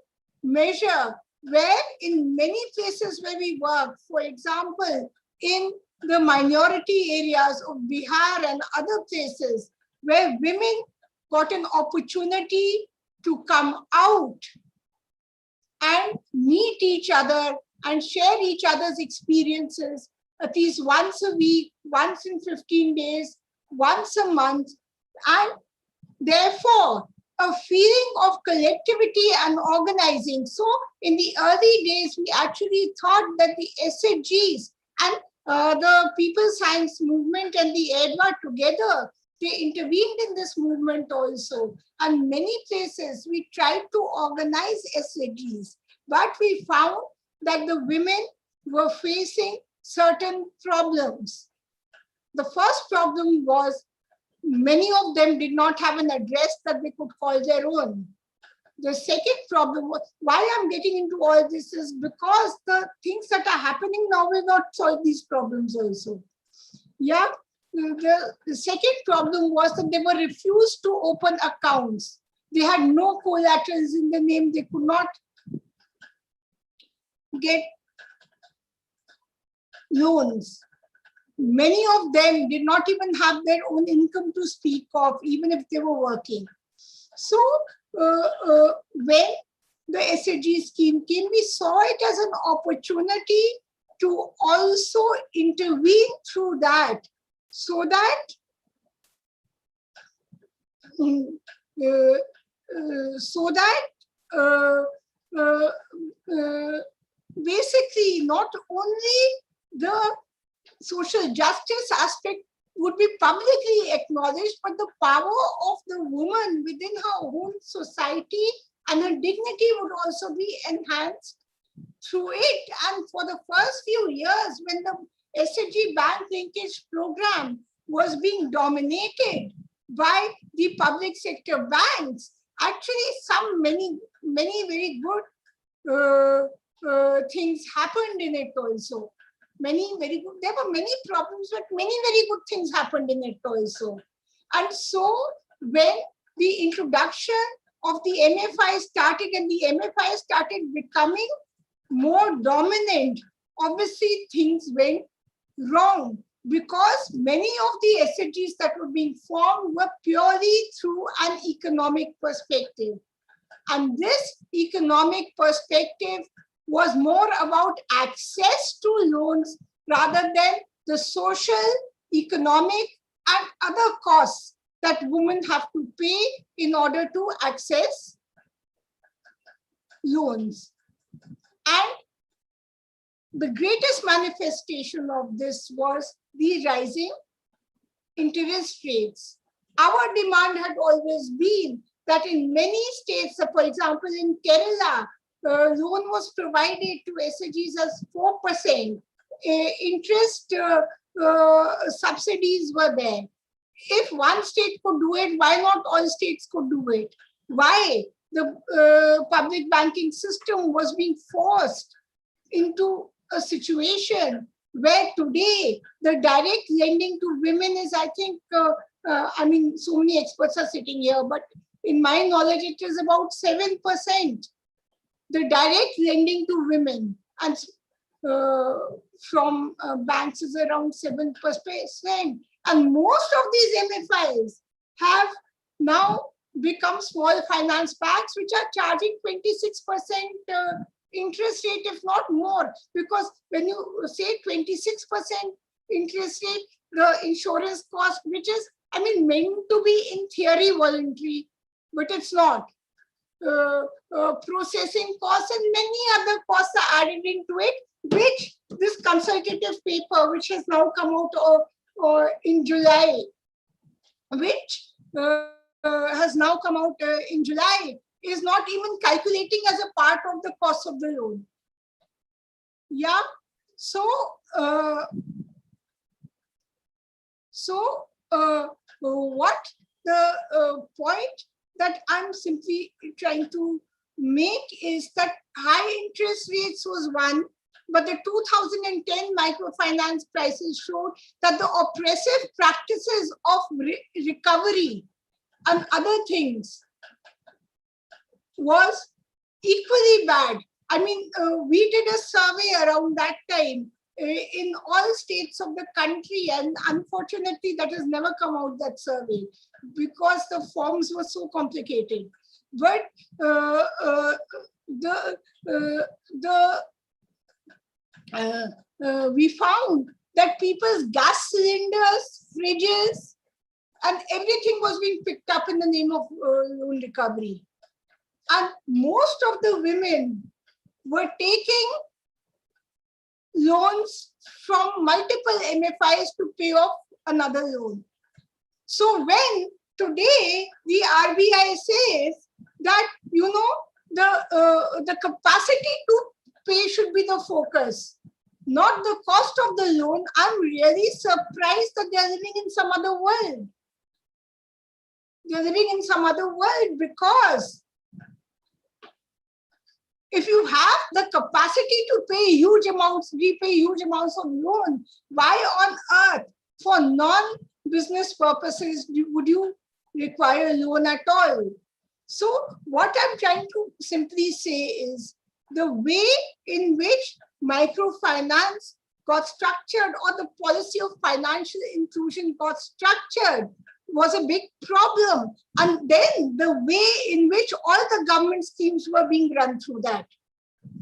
measure where in many places where we work, for example, in the minority areas of Bihar and other places where women got an opportunity to come out and meet each other and share each other's experiences at least once a week, once in 15 days, once a month, and therefore a feeling of collectivity and organizing. So in the early days, we actually thought that the SHGs and the People's Science Movement and the AIDWA together, they intervened in this movement also. And many places we tried to organize SHGs, but we found that the women were facing certain problems. The first problem was many of them did not have an address that they could call their own. The second problem was, why I'm getting into all this is because the things that are happening now will not solve these problems also. Yeah, the second problem was that they were refused to open accounts. They had no collaterals in the name. They could not get loans. Many of them did not even have their own income to speak of, even if they were working. So when the SHG scheme came, we saw it as an opportunity to also intervene through that, so that basically not only the social justice aspect would be publicly acknowledged, but the power of the woman within her own society and her dignity would also be enhanced through it. And for the first few years, when the SHG bank linkage program was being dominated by the public sector banks, actually many very good things happened in it also. Many very good, there were many problems, but many very good things happened in it also. And so when the introduction of the MFI started and the MFI started becoming more dominant, obviously things went wrong because many of the SHGs that were being formed were purely through an economic perspective. And this economic perspective was more about access to loans rather than the social, economic, and other costs that women have to pay in order to access loans. And the greatest manifestation of this was the rising interest rates. Our demand had always been that in many states, for example, in Kerala, loan was provided to SHGs as 4%. Interest subsidies were there. If one state could do it, why not all states could do it? Why the public banking system was being forced into a situation where today the direct lending to women is, I think, I mean, so many experts are sitting here, but in my knowledge, it is about 7%. The direct lending to women and from banks is around 7%. And most of these MFIs have now become small finance banks, which are charging 26% interest rate, if not more. Because when you say 26% interest rate, the insurance cost, which is, I mean, meant to be in theory voluntary, but it's not. Processing costs and many other costs are added into it, which this consultative paper, which has now come out in July, which has now come out in July, is not even calculating as a part of the cost of the loan. Yeah. So, what the point that I'm simply trying to make is that high interest rates was one, but the 2010 microfinance crisis showed that the oppressive practices of recovery and other things was equally bad. I mean, we did a survey around that time in all states of the country, and unfortunately that has never come out, that survey, because the forms were so complicated. But we found that people's gas cylinders, fridges, and everything was being picked up in the name of loan recovery. And most of the women were taking loans from multiple MFIs to pay off another loan. So when today the RBI says that, you know, the capacity to pay should be the focus, not the cost of the loan, I'm really surprised that they're living in some other world. They're living in some other world, because if you have the capacity to pay huge amounts, repay huge amounts of loan, why on earth, for non-business purposes, would you require a loan at all? So what I'm trying to simply say is the way in which microfinance got structured, or the policy of financial inclusion got structured, was a big problem. And then the way in which all the government schemes were being run through that.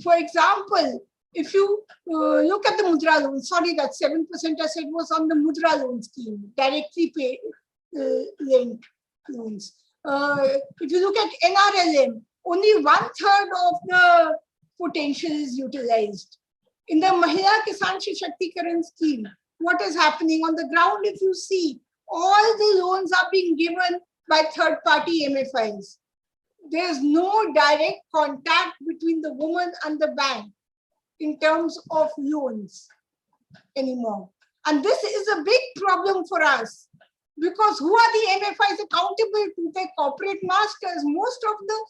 For example, if you look at the Mudra loan, sorry, that 7% I said was on the Mudra loan scheme, directly paid linked loans. If you look at NRLM, only 1/3 of the potential is utilized. In the Mahila Kisan Shakti scheme, what is happening on the ground? If you see, all the loans are being given by third-party MFIs. There's no direct contact between the woman and the bank in terms of loans anymore. And this is a big problem for us, because who are the MFIs accountable to? Their corporate masters. Most of the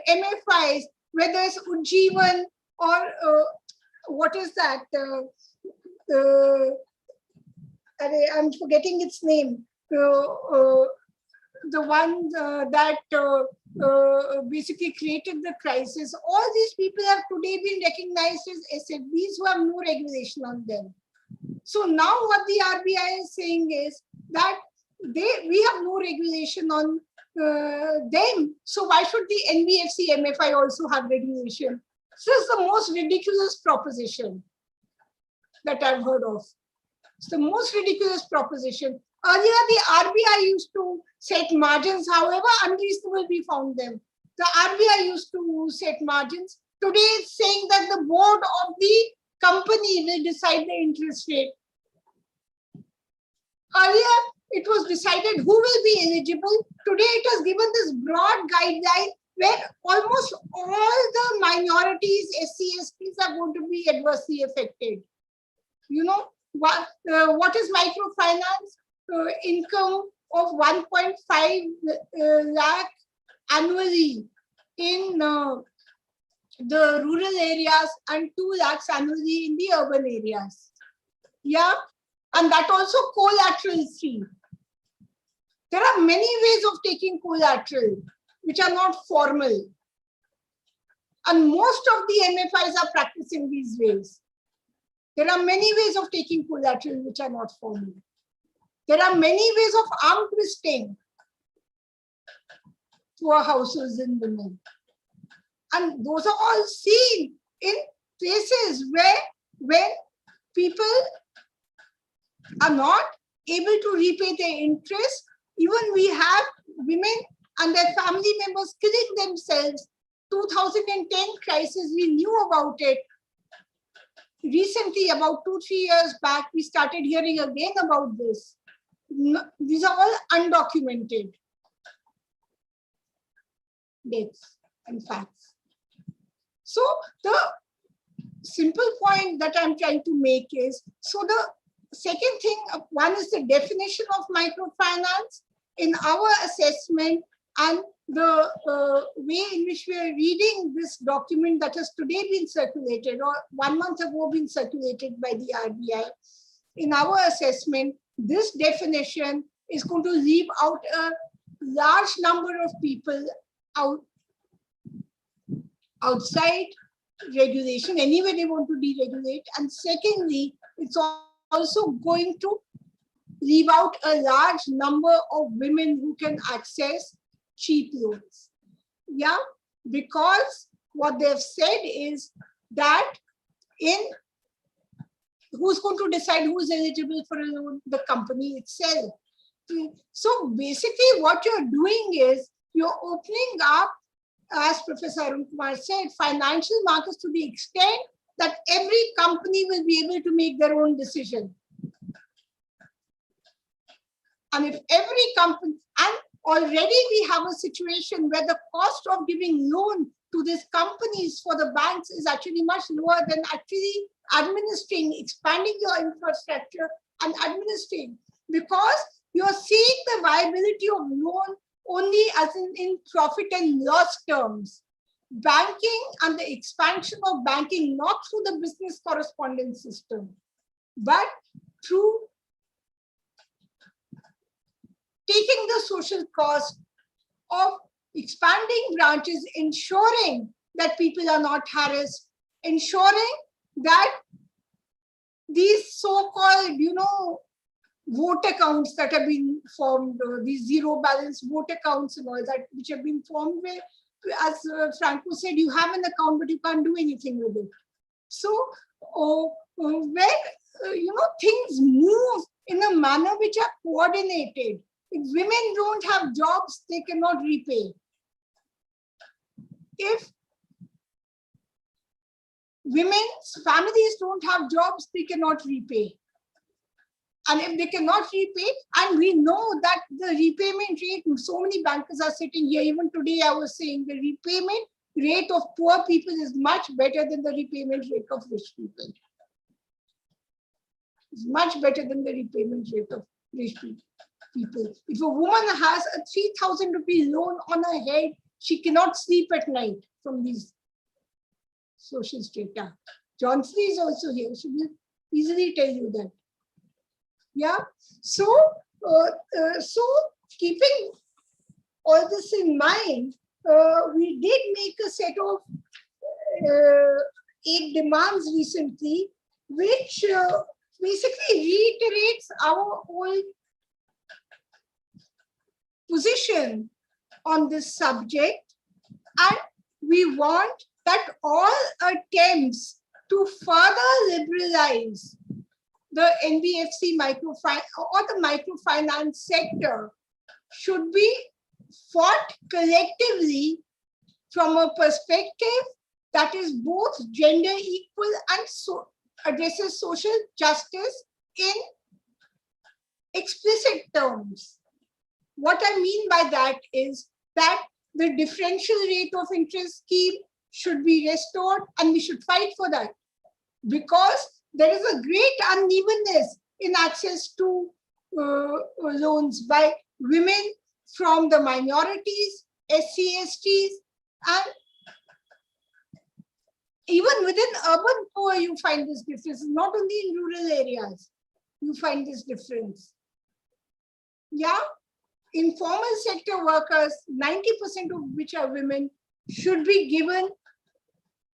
MFIs, whether it's Ujjivan or what is that? I'm forgetting its name. The one that basically created the crisis. All these people have today been recognized as SFBs who have no regulation on them. So now what the RBI is saying is that we have no regulation on them. So why should the NBFC MFI also have regulation? This is the most ridiculous proposition that I've heard of. It's the most ridiculous proposition. Earlier, the RBI used to set margins, however unreasonable we found them. The RBI used to set margins. Today, it's saying that the board of the company will decide the interest rate. Earlier, it was decided who will be eligible. Today, it has given this broad guideline where almost all the minorities, SC/STs, are going to be adversely affected. You know, what is microfinance? Income of 1.5 lakh annually in the rural areas and 2 lakhs annually in the urban areas. Yeah, and that also collateral free. There are many ways of taking collateral which are not formal. And most of the MFIs are practicing these ways. There are many ways of taking collateral which are not formal. There are many ways of arm twisting poor households and women. And those are all seen in places where when people are not able to repay their interest, even we have women and their family members killing themselves. 2010 crisis, we knew about it. Recently, about 2-3 years back, we started hearing again about this. These are all undocumented deaths and facts. So the simple point that I'm trying to make is, so the second thing, one is the definition of microfinance in our assessment, and the way in which we are reading this document that has today been circulated or 1 month ago been circulated by the RBI. In our assessment, this definition is going to leave out a large number of people outside regulation, anyway they want to deregulate. And secondly, it's also going to leave out a large number of women who can access cheap loans. Yeah, because what they've said is that who's going to decide who's eligible for a loan? The company itself. So basically what you're doing is you're opening up, as Professor Arun Kumar said, financial markets to the extent that every company will be able to make their own decision. And if every company, and already we have a situation where the cost of giving loan to these companies for the banks is actually much lower than actually administering, expanding your infrastructure and administering, because you're seeing the viability of loan only as in profit and loss terms. Banking and the expansion of banking, not through the business correspondence system, but through taking the social cost of expanding branches, ensuring that people are not harassed, ensuring that these so-called, vote accounts that have been formed, these zero balance vote accounts and all that, which have been formed where, as Franco said, you have an account, but you can't do anything with it. So where, things move in a manner which are coordinated. If women don't have jobs, they cannot repay. If women's families don't have jobs, they cannot repay. And if they cannot repay, and we know that the repayment rate, so many bankers are sitting here, even today I was saying the repayment rate of poor people is much better than the repayment rate of rich people. It's much better than the repayment rate of rich people. If a woman has a 3,000 rupee loan on her head, she cannot sleep at night from these social strata. Johnson is also here. She will easily tell you that. Yeah. So keeping all this in mind, we did make a set of 8 demands recently, which basically reiterates our whole position on this subject, and we want that all attempts to further liberalize the NBFC microfinance or the microfinance sector should be fought collectively from a perspective that is both gender equal and addresses social justice in explicit terms. What I mean by that is that the differential rate of interest scheme should be restored, and we should fight for that, because there is a great unevenness in access to loans by women from the minorities, SC, STs, and Even within urban poor, you find this difference, not only in rural areas, you find this difference. Yeah, informal sector workers, 90% of which are women, should be given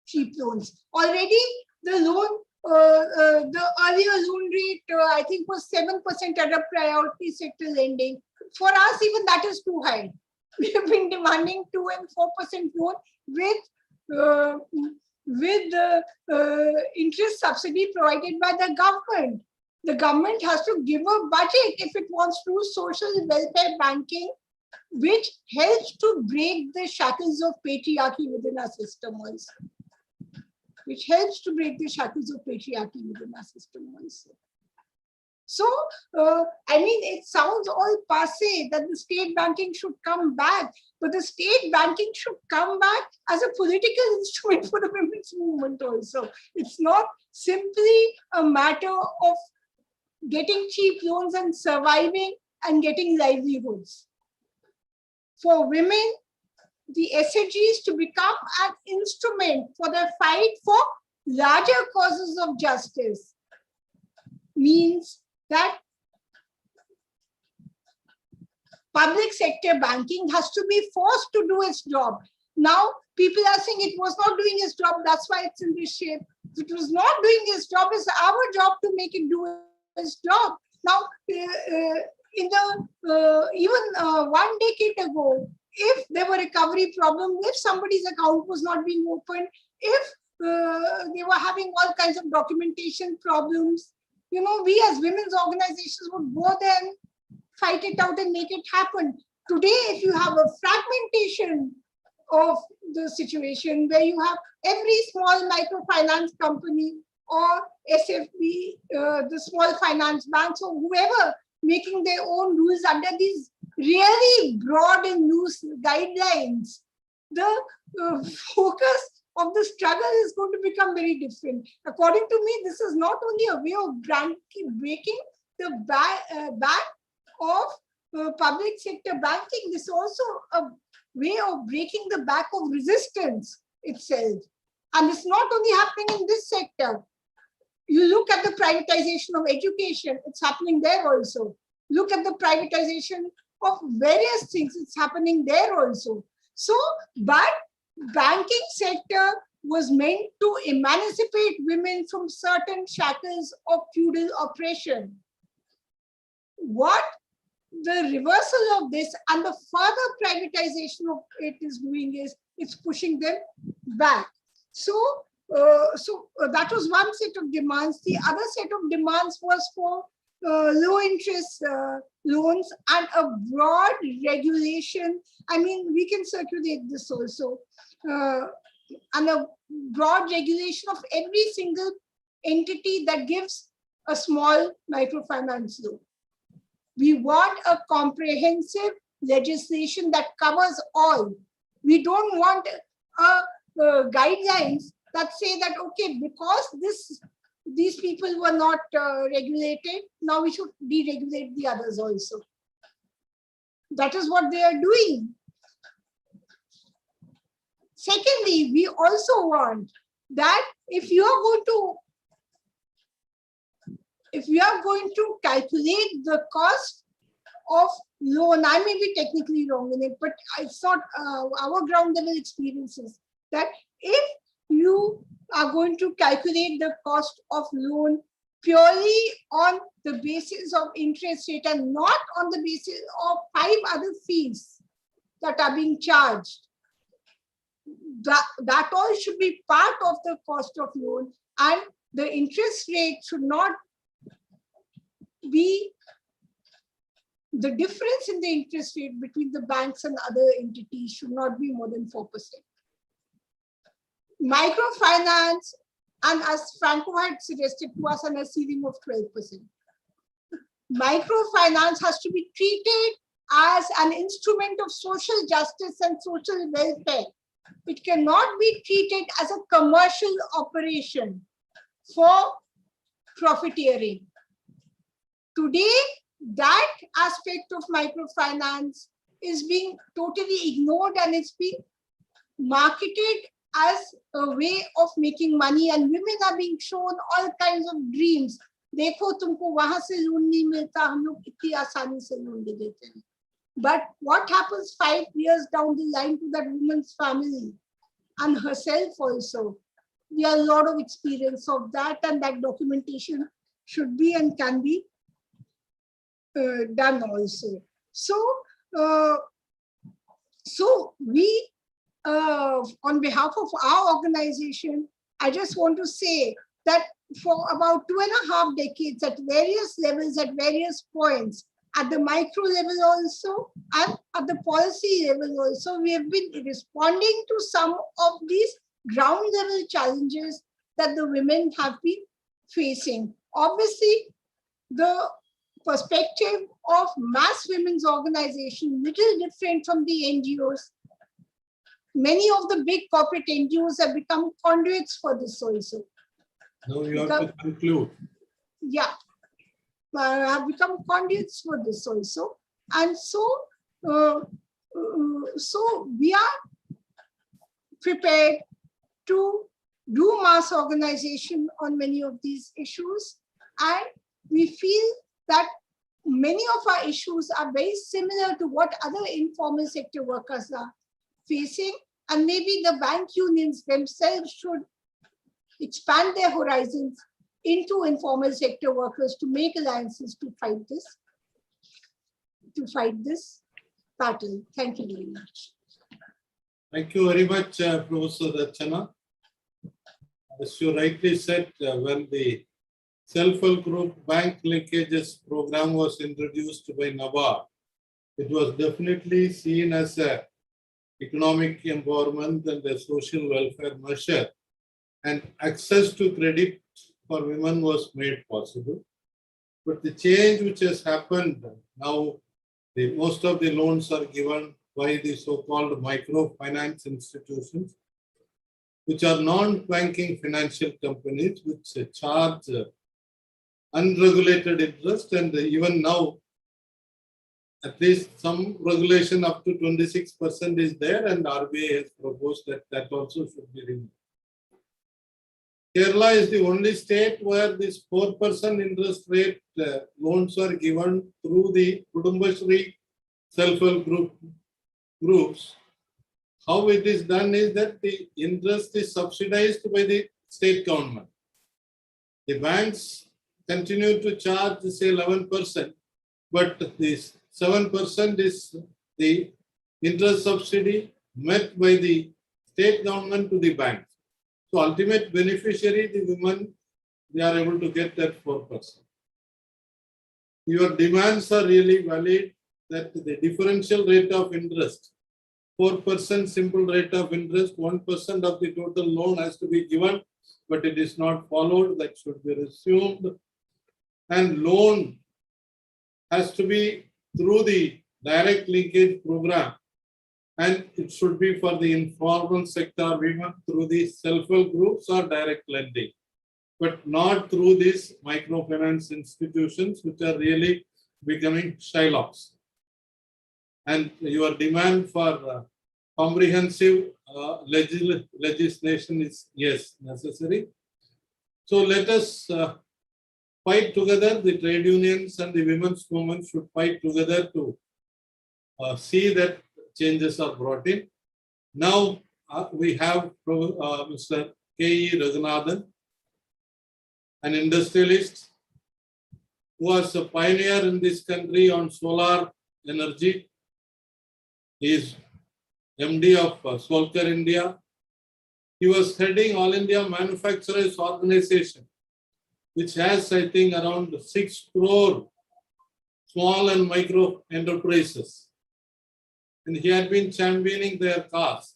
cheap loans. Already the loan, the earlier loan rate, I think was 7% under priority sector lending. For us, even that is too high. We have been demanding 2 and 4% loan with interest subsidy provided by the government. The government has to give a budget if it wants to do social welfare banking, which helps to break the shackles of patriarchy within our system also. Which helps to break the shackles of patriarchy within our system also. So, I mean, it sounds all passé that the state banking should come back, but the state banking should come back as a political instrument for the women's movement also. It's not simply a matter of getting cheap loans and surviving and getting livelihoods. For women, the SHGs to become an instrument for the fight for larger causes of justice means that public sector banking has to be forced to do its job. Now, people are saying it was not doing its job, that's why it's in this shape. If it was not doing its job, it's our job to make it do its job. Now, in the even 1 decade ago, if there were recovery problems, if somebody's account was not being opened, if they were having all kinds of documentation problems, you know, we as women's organizations would go there and fight it out and make it happen. Today, if you have a fragmentation of the situation where you have every small microfinance company or SFB, the small finance banks or whoever making their own rules under these really broad and loose guidelines, the focus of the struggle is going to become very different. According to me, this is not only a way of breaking the back of public sector banking, this is also a way of breaking the back of resistance itself. And it's not only happening in this sector. You look at the privatization of education, it's happening there also. Look at the privatization of various things, it's happening there also. So, but banking sector was meant to emancipate women from certain shackles of feudal oppression. What the reversal of this and the further privatization of it is doing is it's pushing them back. So, that was one set of demands. The other set of demands was for low interest loans and a broad regulation. I mean, we can circulate this also. And a broad regulation of every single entity that gives a small microfinance loan. We want a comprehensive legislation that covers all. We don't want guidelines that say that, okay, because these people were not regulated, now we should deregulate the others also. That is what they are doing. Secondly, we also want that if you are going to calculate the cost of loan, I may be technically wrong in it, but it's not our ground level experiences, that if you are going to calculate the cost of loan purely on the basis of interest rate and not on the basis of 5 other fees that are being charged, that all should be part of the cost of loan, and the interest rate should not be the difference in the interest rate between the banks and other entities should not be more than 4%. Microfinance, and as Franco had suggested to us, on a ceiling of 12%. Microfinance has to be treated as an instrument of social justice and social welfare. It cannot be treated as a commercial operation for profiteering. Today, that aspect of microfinance is being totally ignored and it's being marketed as a way of making money, and women are being shown all kinds of dreams. देखो तुमको वहां से loan नहीं मिलता, हम लोग इतनी आसानी से लोन दे देते हैं. But what happens 5 years down the line to that woman's family and herself also? There are a lot of experience of that, and that documentation should be and can be done also. So, we, on behalf of our organization, I just want to say that for about 2.5 decades, at various levels, at various points, at the micro level also, and at the policy level also, we have been responding to some of these ground level challenges that the women have been facing. Obviously, the perspective of mass women's organization, little different from the NGOs. Many of the big corporate NGOs have become conduits for this also. Now you have to conclude. Yeah, have become conduits for this also. And so, so we are prepared to do mass organization on many of these issues. And we feel that many of our issues are very similar to what other informal sector workers are facing. And maybe the bank unions themselves should expand their horizons into informal sector workers to make alliances to fight this battle. Thank you very much. Thank you very much, Professor Archana. As you rightly said, when the Self-Help Group Bank Linkages program was introduced by NABARD, it was definitely seen as an economic empowerment and a social welfare measure, and access to credit for women was made possible. But the change which has happened now, most of the loans are given by the so-called microfinance institutions, which are non-banking financial companies which charge unregulated interest, and even now at least some regulation up to 26% is there, and RBI has proposed that that also should be removed. Kerala is the only state where this 4% interest rate loans are given through the Kudumbashree self-help groups. How it is done is that the interest is subsidized by the state government. The banks continue to charge, say, 11%, but this 7% is the interest subsidy met by the state government to the banks. So ultimate beneficiary, the women, they are able to get that 4%. Your demands are really valid, that the differential rate of interest, 4% simple rate of interest, 1% of the total loan has to be given, but it is not followed, that should be resumed. And loan has to be through the direct linkage program, and it should be for the informal sector women through the self-help groups or direct lending, but not through these microfinance institutions, which are really becoming Shylocks. And your demand for comprehensive legislation is, yes, necessary. So let us fight together. The trade unions and the women's movement should fight together to see that changes are brought in. Now we have Mr. K.E. Raghunathan, an industrialist who was a pioneer in this country on solar energy. He is MD of Solkar India. He was heading All India Manufacturers Organization, which has, I think, around 6 crore small and micro enterprises. And he had been championing their cause.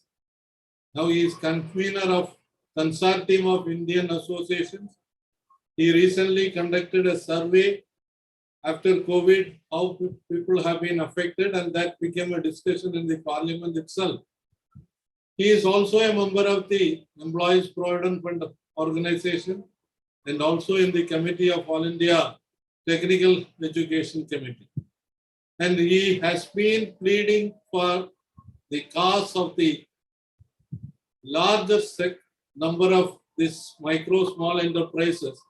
Now he is convener of Consortium of Indian Associations. He recently conducted a survey after COVID, how people have been affected, and that became a discussion in the parliament itself. He is also a member of the Employees Provident Fund Organization and also in the committee of All India Technical Education Committee. And he has been pleading for the cause of the larger number of these micro small enterprises,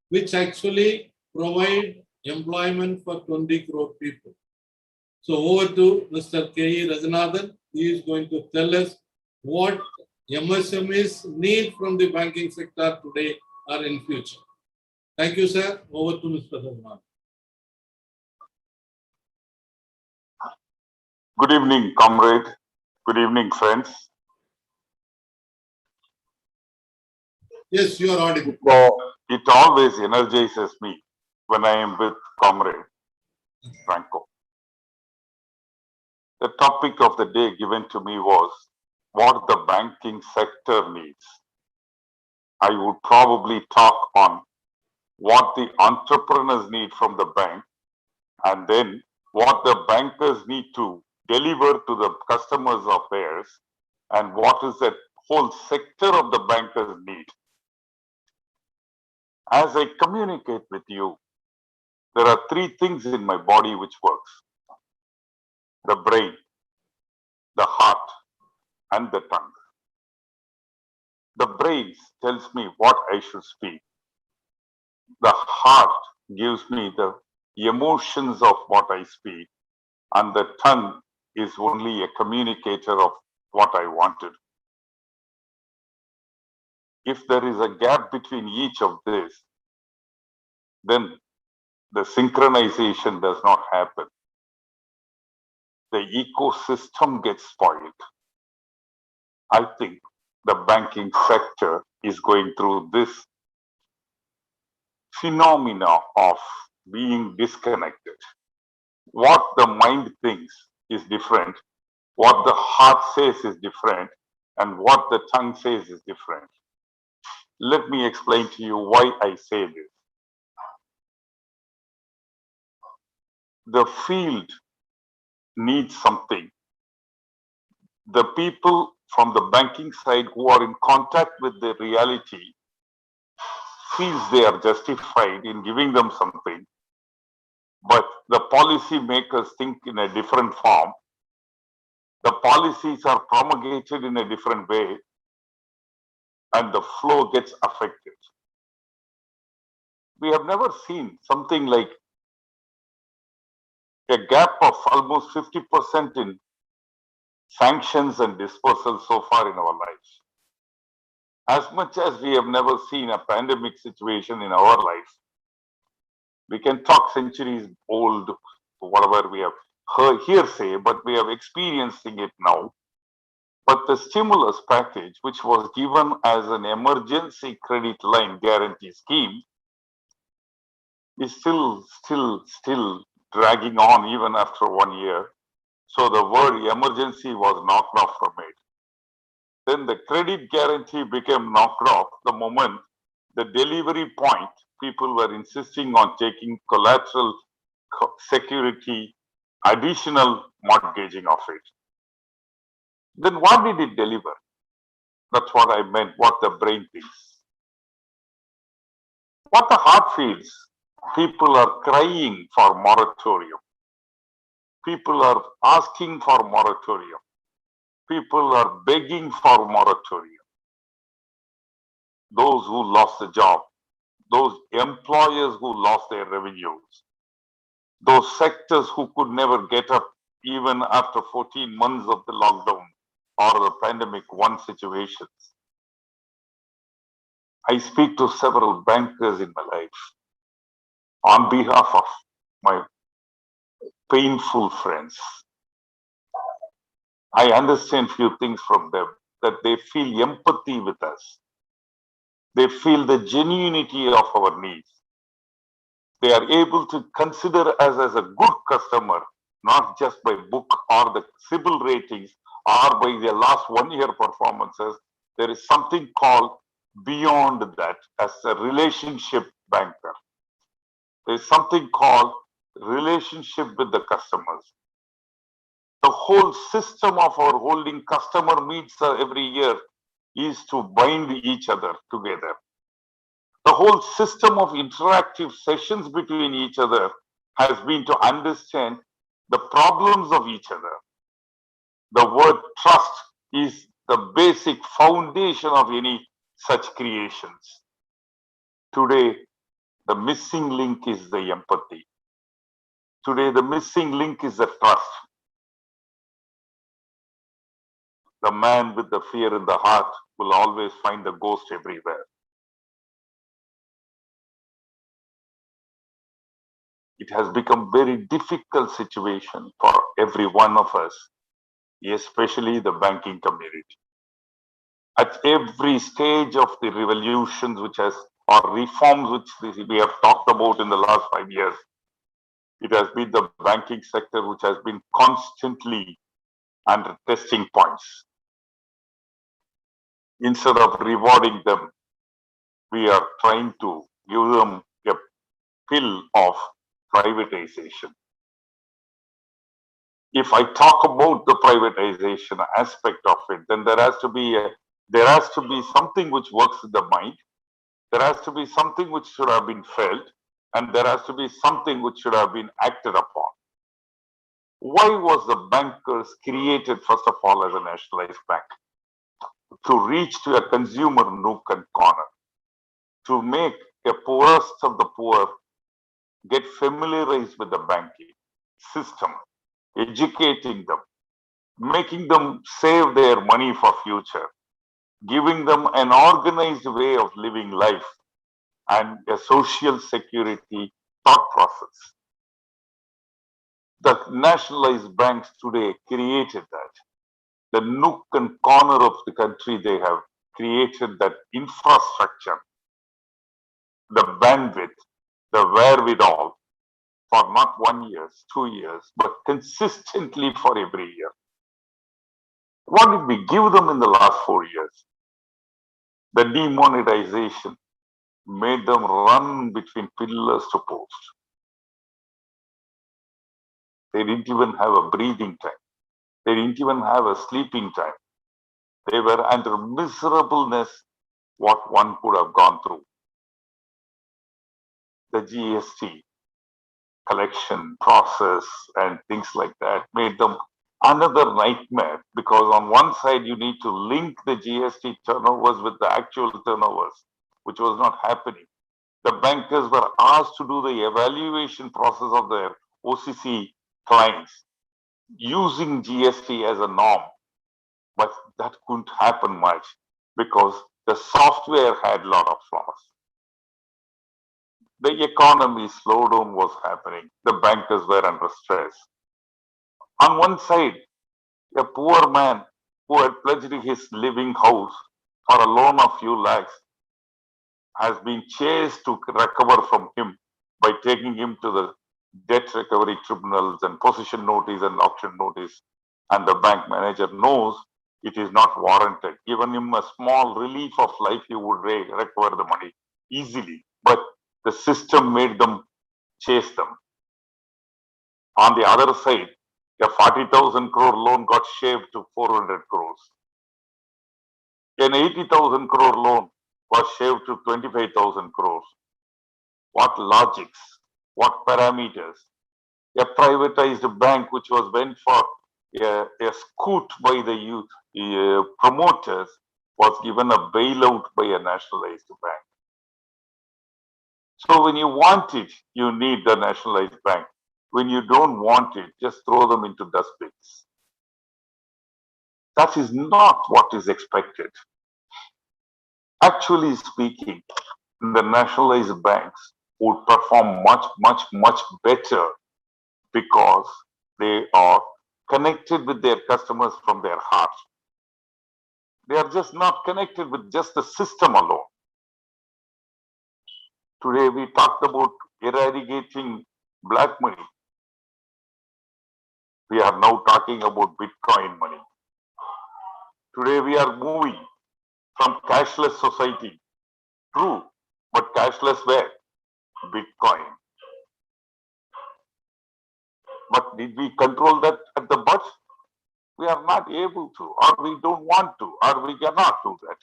which actually provide employment for 20 crore people. So over to Mr. K. Raghunathan. He is going to tell us what MSMEs need from the banking sector today or in future. Thank you, sir. Over to Mr. Raghunathan. Good evening, comrade. Good evening, friends. Yes, you are audible. It always energizes me when I am with comrade Franco. The topic of the day given to me was what the banking sector needs. I would probably talk on what the entrepreneurs need from the bank, and then what the bankers need to deliver to the customers of theirs, and what is that whole sector of the bankers need. As I communicate with you, there are three things in my body which works: the brain, the heart, and the tongue. The brain tells me what I should speak. The heart gives me the emotions of what I speak, and the tongue is only a communicator of what I wanted. If there is a gap between each of this, then the synchronization does not happen. The ecosystem gets spoiled. I think the banking sector is going through this phenomena of being disconnected. What the mind thinks is different, what the heart says is different, and what the tongue says is different. Let me explain to you why I say this. The field needs something. The people from the banking side who are in contact with the reality feels they are justified in giving them something, but the policy makers think in a different form. The policies are promulgated in a different way, and the flow gets affected. We have never seen something like a gap of almost 50% in sanctions and dispersals so far in our lives. As much as we have never seen a pandemic situation in our life. We can talk centuries old, whatever we have heard hearsay, but we are experiencing it now. But the stimulus package, which was given as an emergency credit line guarantee scheme, is still dragging on even after 1 year. So the word emergency was knocked off from it. Then the credit guarantee became knocked off the moment the delivery point, people were insisting on taking collateral security, additional mortgaging of it. Then what did it deliver? That's what I meant, what the brain thinks. What the heart feels, people are crying for moratorium. People are asking for moratorium. People are begging for moratorium. Those who lost the job, those employers who lost their revenues, those sectors who could never get up even after 14 months of the lockdown or the pandemic one situations. I speak to several bankers in my life on behalf of my painful friends. I understand few things from them, that they feel empathy with us. They feel the genuinity of our needs. They are able to consider us as a good customer, not just by book or the CIBIL ratings or by their last 1 year performances. There is something called beyond that as a relationship banker. There is something called relationship with the customers. The whole system of our holding customer meets every year is to bind each other together. The whole system of interactive sessions between each other has been to understand the problems of each other. The word trust is the basic foundation of any such creations. Today, the missing link is the empathy. Today, the missing link is the trust. The man with the fear in the heart will always find the ghost everywhere. It has become very difficult situation for every one of us, especially the banking community. At every stage of the revolutions which has, or reforms which we have talked about in the last 5 years, it has been the banking sector which has been constantly under testing points. Instead of rewarding them, we are trying to give them a pill of privatization. If I talk about the privatization aspect of it, then there has to be something which works in the mind. There has to be something which should have been felt, and there has to be something which should have been acted upon. Why was the bankers created, first of all, as a nationalized bank? To reach to a consumer nook and corner, to make the poorest of the poor get familiarized with the banking system, educating them, making them save their money for future, giving them an organized way of living life and a social security thought process. The nationalized banks today created that. The nook and corner of the country, they have created that infrastructure, the bandwidth, the wherewithal for not 1 year, 2 years, but consistently for every year. What did we give them in the last 4 years? The demonetization made them run between pillars to posts. They didn't even have a breathing time. They didn't even have a sleeping time. They were under miserableness what one could have gone through. The GST collection process and things like that made them another nightmare, because on one side you need to link the GST turnovers with the actual turnovers, which was not happening. The bankers were asked to do the evaluation process of their OCC clients using GST as a norm, but that couldn't happen much because the software had a lot of flaws. The economy slowdown was happening. The bankers were under stress. On one side, a poor man who had pledged his living house for a loan of few lakhs has been chased to recover from him by taking him to the debt recovery tribunals and possession notice and auction notice. And the bank manager knows it is not warranted. Given him a small relief of life, he would recover the money easily. But the system made them chase them. On the other side, a 40,000 crore loan got shaved to 400 crores. An 80,000 crore loan was shaved to 25,000 crores. What logics? What parameters? A privatized bank which was meant for a scoot by the promoters was given a bailout by a nationalized bank. So when you want it, you need the nationalized bank. When you don't want it, just throw them into dustbins. That is not what is expected. Actually speaking, the nationalized banks would perform much better because they are connected with their customers from their heart. They are just not connected with just the system alone. Today we talked about eradicating black money. We are now talking about Bitcoin money. Today we are moving from cashless society. True, but cashless where? Bitcoin. But did we control that at the butt? We are not able to, or we don't want to, or we cannot do that.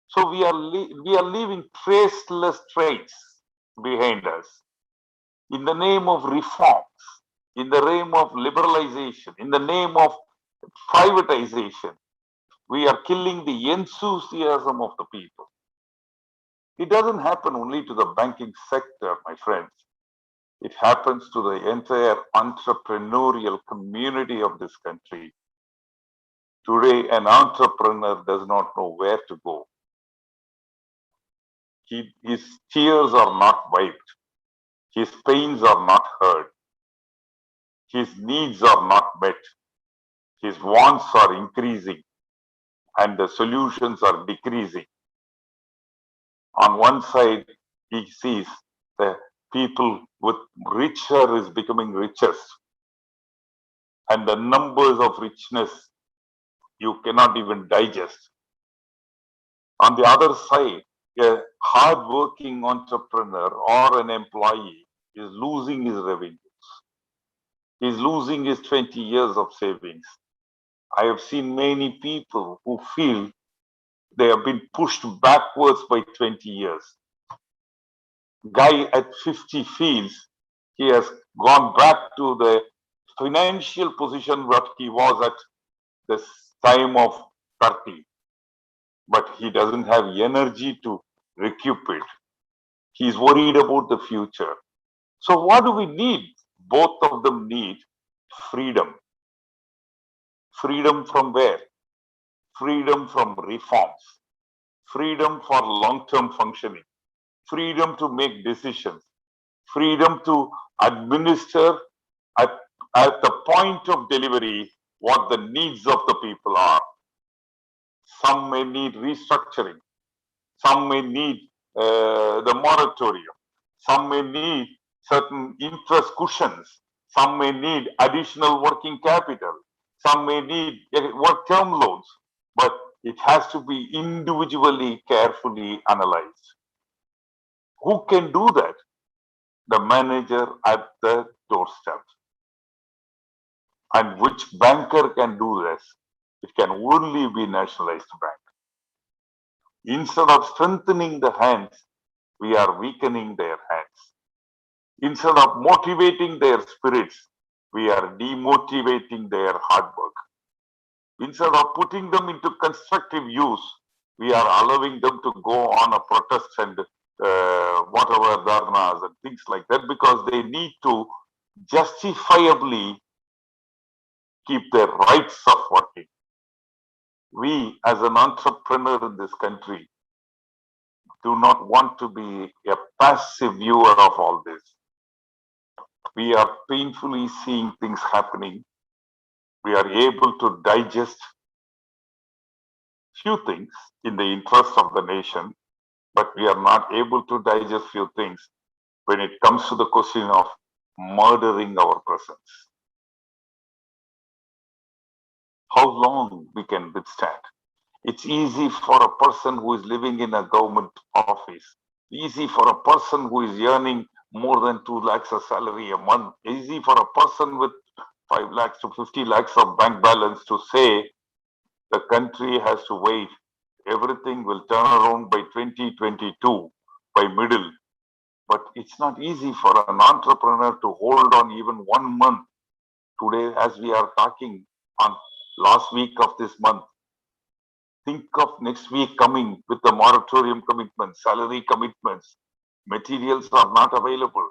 So we are leaving traceless traits behind us. In the name of reforms, in the name of liberalization, in the name of privatization, We are killing the enthusiasm of the people. It doesn't happen only to the banking sector, my friends. It happens to the entire entrepreneurial community of this country. Today, an entrepreneur does not know where to go. His tears are not wiped. His pains are not heard. His needs are not met. His wants are increasing and the solutions are decreasing. On one side, he sees the people with richer is becoming richest, and the numbers of richness you cannot even digest. On the other side, a hard-working entrepreneur or an employee is losing his revenues. He is losing his 20 years of savings. I have seen many people who feel they have been pushed backwards by 20 years. Guy at 50 feels he has gone back to the financial position that he was at the time of 30. But he doesn't have energy to recoup it. He's worried about the future. So what do we need? Both of them need freedom. Freedom from where? Freedom from reforms. Freedom for long-term functioning. Freedom to make decisions. Freedom to administer at the point of delivery what the needs of the people are. Some may need restructuring. Some may need the moratorium. Some may need certain interest cushions. Some may need additional working capital. Some may need work term loans. But it has to be individually, carefully analyzed. Who can do that? The manager at the doorstep. And which banker can do this? It can only be nationalized bank. Instead of strengthening the hands, we are weakening their hands. Instead of motivating their spirits, we are demotivating their hard work. Instead of putting them into constructive use, we are allowing them to go on a protest and whatever dharnas and things like that, because they need to justifiably keep their rights of working. We, as an entrepreneur in this country, do not want to be a passive viewer of all this. We are painfully seeing things happening. We are able to digest few things in the interest of the nation, but we are not able to digest few things when it comes to the question of murdering our presence. How long we can withstand? It's easy for a person who is living in a government office, easy for a person who is earning more than 2 lakhs a salary a month, easy for a person with 5 lakhs to 50 lakhs of bank balance to say the country has to wait. Everything will turn around by 2022, by middle. But it's not easy for an entrepreneur to hold on even 1 month. Today, as we are talking on last week of this month, think of next week coming with the moratorium commitments, salary commitments. Materials are not available.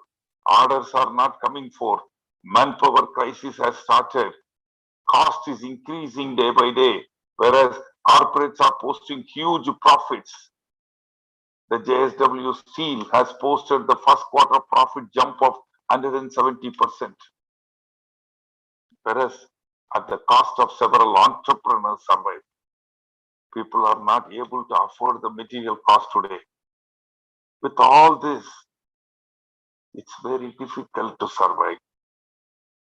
Orders are not coming forth. Manpower crisis has started. Cost is increasing day by day, whereas corporates are posting huge profits. The JSW Steel has posted the first quarter profit jump of 170%. Whereas at the cost of several entrepreneurs survive. People are not able to afford the material cost today. With all this, it's very difficult to survive.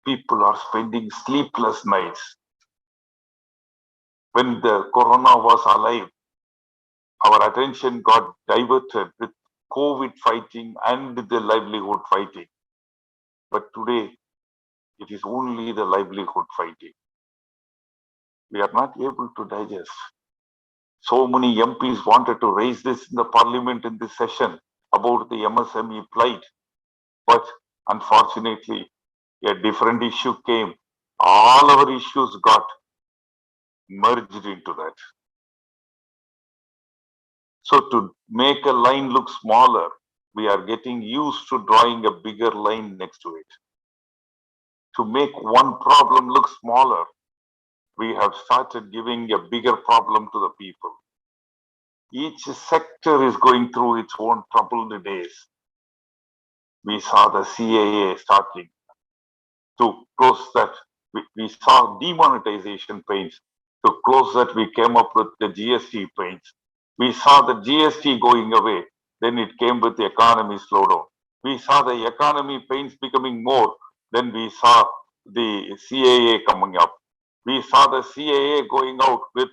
People are spending sleepless nights. When the corona was alive, our attention got diverted with COVID fighting and the livelihood fighting. But today, it is only the livelihood fighting. We are not able to digest. So many MPs wanted to raise this in the parliament in this session about the MSME plight. But unfortunately, a different issue came. All our issues got merged into that. So to make a line look smaller, we are getting used to drawing a bigger line next to it. To make one problem look smaller, we have started giving a bigger problem to the people. Each sector is going through its own troubled days. We saw the CAA starting to close that. We saw demonetization pains. To close that, we came up with the GST pains. We saw the GST going away. Then it came with the economy slowdown. We saw the economy pains becoming more. Then we saw the CAA coming up. We saw the CAA going out with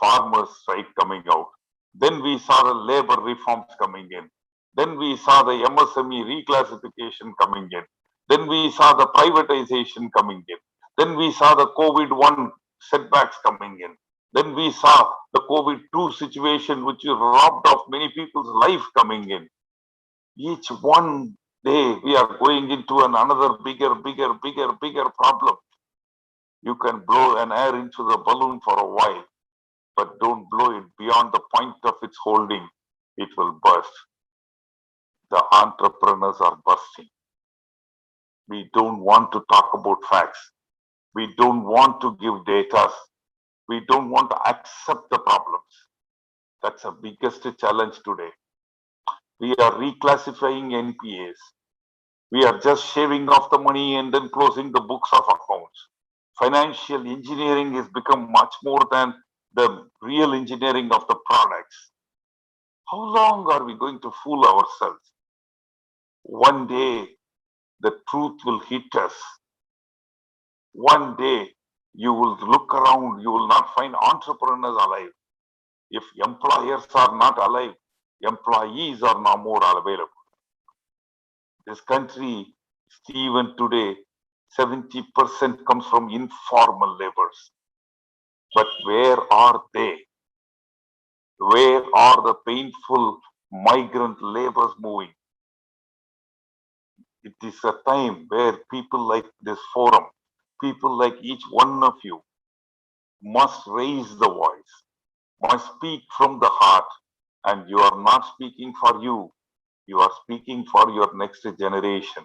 farmers' strike coming out. Then we saw the labor reforms coming in. Then we saw the MSME reclassification coming in. Then we saw the privatization coming in. Then we saw the COVID-1 setbacks coming in. Then we saw the COVID-2 situation, which robbed of many people's life coming in. Each one day we are going into another bigger problem. You can blow an air into the balloon for a while, but don't blow it beyond the point of its holding. It will burst. The entrepreneurs are bursting. We don't want to talk about facts. We don't want to give data. We don't want to accept the problems. That's the biggest challenge today. We are reclassifying NPAs. We are just shaving off the money and then closing the books of accounts. Financial engineering has become much more than the real engineering of the products. How long are we going to fool ourselves? One day, the truth will hit us. One day, you will look around, you will not find entrepreneurs alive. If employers are not alive, employees are no more available. This country, even today, 70% comes from informal labors. But where are they? Where are the painful migrant labors moving? It is a time where people like this forum, people like each one of you, must raise the voice, must speak from the heart, and you are not speaking for you, you are speaking for your next generation.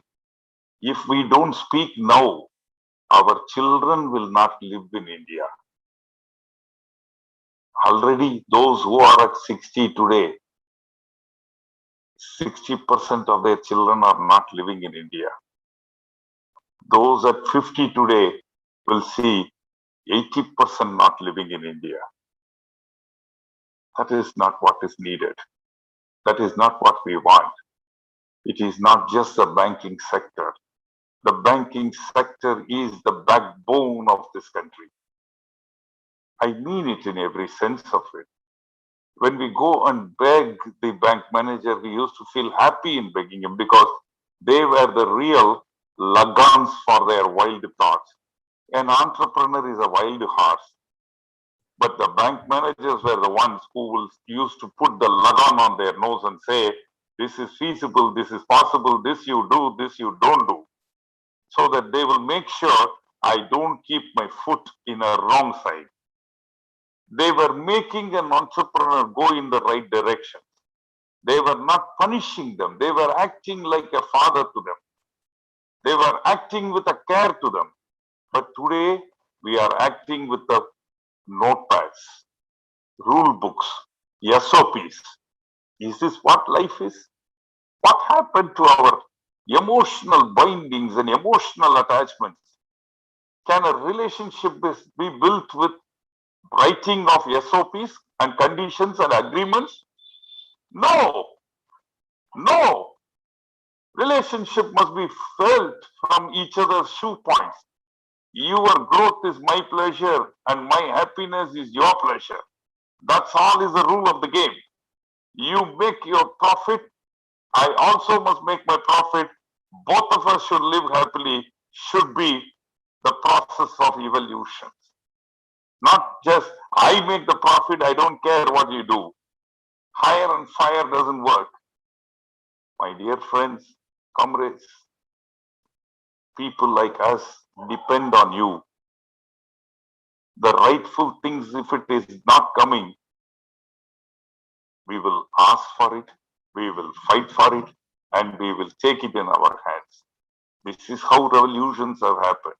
If we don't speak now, our children will not live in India. Already those who are at 60 today, 60% of their children are not living in India. Those at 50 today will see 80% not living in India. That is not what is needed. That is not what we want. It is not just the banking sector. The banking sector is the backbone of this country. I mean it in every sense of it. When we go and beg the bank manager, we used to feel happy in begging him because they were the real lagans for their wild thoughts. An entrepreneur is a wild horse, but the bank managers were the ones who used to put the lagan on their nose and say, this is feasible, this is possible, this you do, this you don't do. So that they will make sure I don't keep my foot in a wrong side. They were making an entrepreneur go in the right direction. They were not punishing them. They were acting like a father to them. They were acting with a care to them. But today, we are acting with the notepads, rule books, SOPs. Is this what life is? What happened to our emotional bindings and emotional attachments? Can a relationship be built with writing of SOPs and conditions and agreements? No. No. Relationship must be felt from each other's shoe points. Your growth is my pleasure and my happiness is your pleasure. That's all is the rule of the game. You make your profit. I also must make my profit. Both of us should live happily, should be the process of evolution. Not just, I make the profit, I don't care what you do. Hire and fire doesn't work. My dear friends, comrades, people like us depend on you. the rightful things, if it is not coming, we will ask for it, we will fight for it, and we will take it in our hands. This is how revolutions have happened.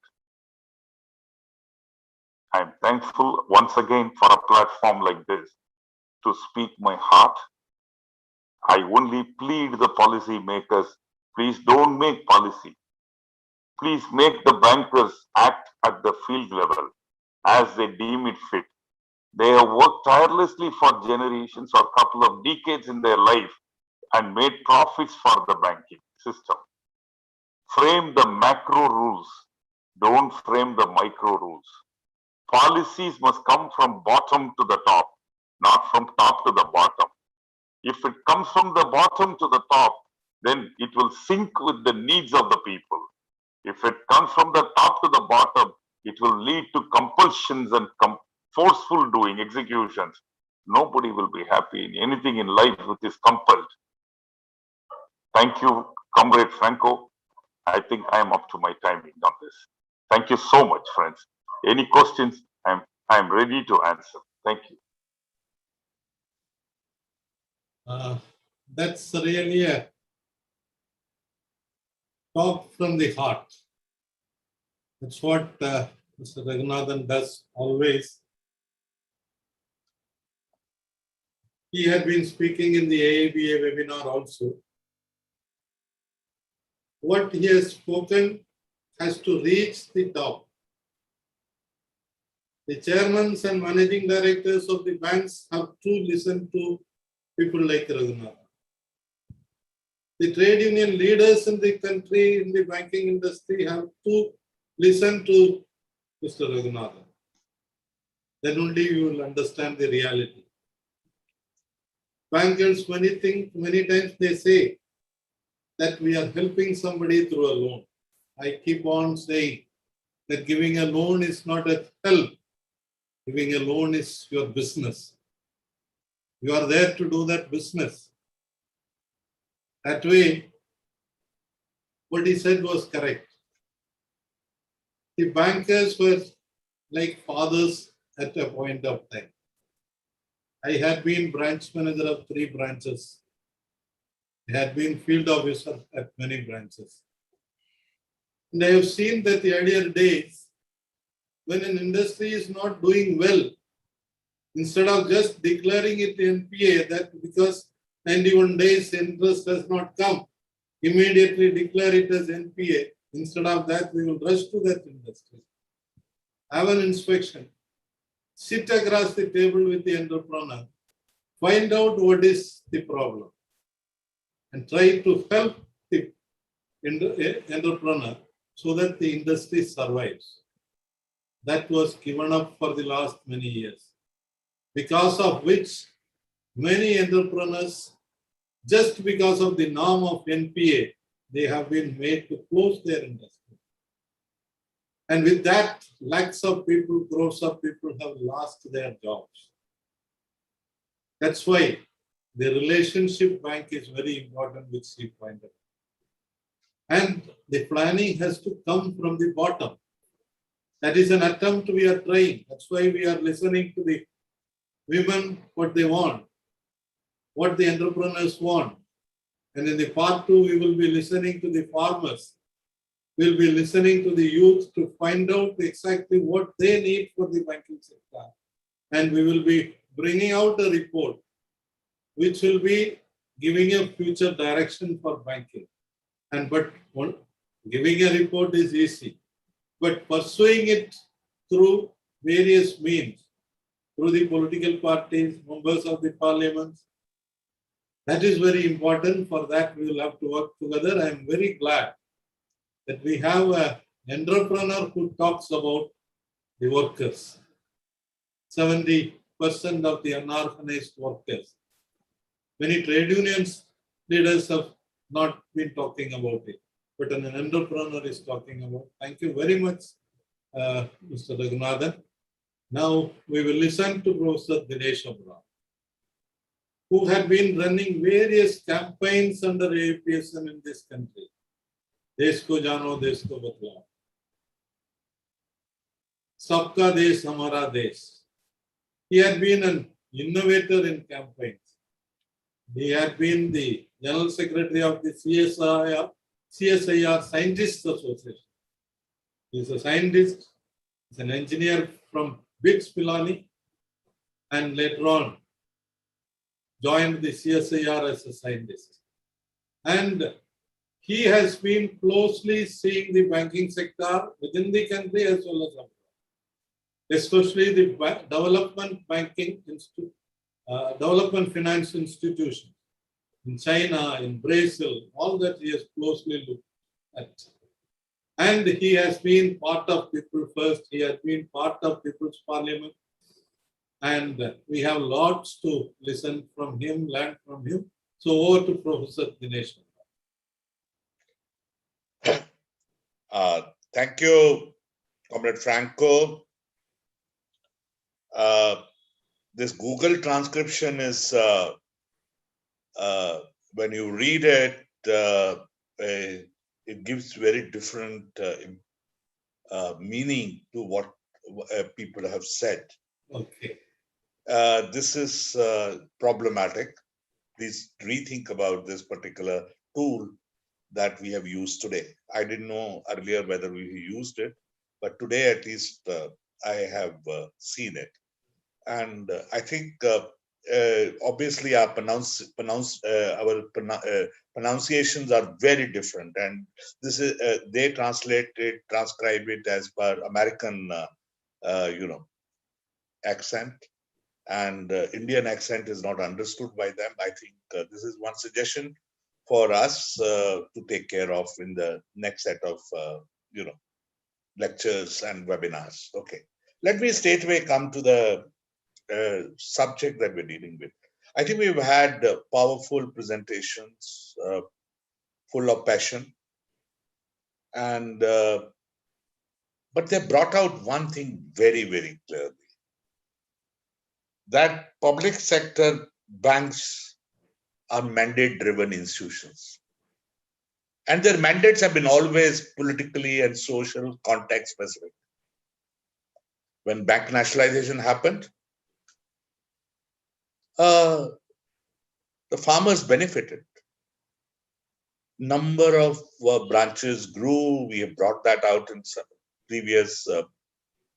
I am thankful once again for a platform like this to speak my heart. I only plead the policy makers, please don't make policy. Please make the bankers act at the field level as they deem it fit. They have worked tirelessly for generations or a couple of decades in their life and made profits for the banking system. Frame the macro rules, don't frame the micro rules. Policies must come from bottom to the top, not from top to the bottom. If it comes from the bottom to the top, then it will sync with the needs of the people. If it comes from the top to the bottom, it will lead to compulsions and forceful doing, executions. Nobody will be happy in anything in life which is compelled. Thank you, Comrade Franco. I think I am up to my timing on this. Thank you so much, friends. Any questions, I'm ready to answer. Thank you. That's really a talk from the heart. That's what Mr. Raghunathan does always. He had been speaking in the AIBA webinar also. What he has spoken has to reach the top. The chairmen and managing directors of the banks have to listen to people like Raghunathan. The trade union leaders in the country, in the banking industry, have to listen to Mr. Raghunathan. Then only you will understand the reality. Bankers, many times they say that we are helping somebody through a loan. I keep on saying that giving a loan is not a help. Giving a loan is your business. You are there to do that business. That way, what he said was correct. The bankers were like fathers at a point of time. I had been branch manager of 3 branches. I had been field officer at many branches. And I have seen that the earlier days, when an industry is not doing well, instead of just declaring it NPA, that because 91 days interest has not come, immediately declare it as NPA. Instead of that, we will rush to that industry. Have an inspection. Sit across the table with the entrepreneur. Find out what is the problem. And try to help the entrepreneur so that the industry survives. That was given up for the last many years. Because of which many entrepreneurs, just because of the norm of NPA, they have been made to close their industry. And with that, lakhs of people, crores of people have lost their jobs. That's why the relationship bank is very important, which he pointed out. And the planning has to come from the bottom. That is an attempt we are trying. That's why we are listening to the women, what they want, what the entrepreneurs want. And in the part 2, we will be listening to the farmers. We'll be listening to the youth to find out exactly what they need for the banking sector. And we will be bringing out a report which will be giving a future direction for banking. But giving a report is easy. But pursuing it through various means, through the political parties, members of the parliaments, that is very important. For that, we will have to work together. I am very glad that we have an entrepreneur who talks about the workers. 70% of the unorganized workers. Many trade unions leaders have not been talking about it, but an entrepreneur is talking about. Thank you very much, Mr. Raghunathan. Now we will listen to Professor Dinesh, who had been running various campaigns under AIPSM in this country. देश को जानो, देश को बदलाओ. Sabka Desh Hamara Desh. He had been an innovator in campaigns. He had been the General Secretary of the CSIR Scientists Association. He is a scientist, he's an engineer from BITS Pilani, and later on joined the CSIR as a scientist. And he has been closely seeing the banking sector within the country as well as abroad, especially the development banking development finance institutions in China, in Brazil, all that he has closely looked at. And he has been part of People First, he has been part of People's Parliament, and we have lots to listen from him, learn from him. So over to Professor Dinesh. Thank you, Comrade Franco. This Google transcription is, when you read it, it gives very different meaning to what people have said. Okay. This is problematic. Please rethink about this particular tool that we have used today. I didn't know earlier whether we used it, but today at least I have seen it. And I think obviously our pronunciations are very different, and this is they transcribe it as per American accent, and Indian accent is not understood by them. I think this is one suggestion for us to take care of in the next set of lectures and webinars. Okay, let me straightaway come to the subject that we're dealing with. I think we've had powerful presentations, full of passion, and but they brought out one thing very, very clearly: that public sector banks are mandate-driven institutions, and their mandates have been always politically and social context specific. When bank nationalization happened, the farmers benefited. Number of branches grew. We have brought that out in some previous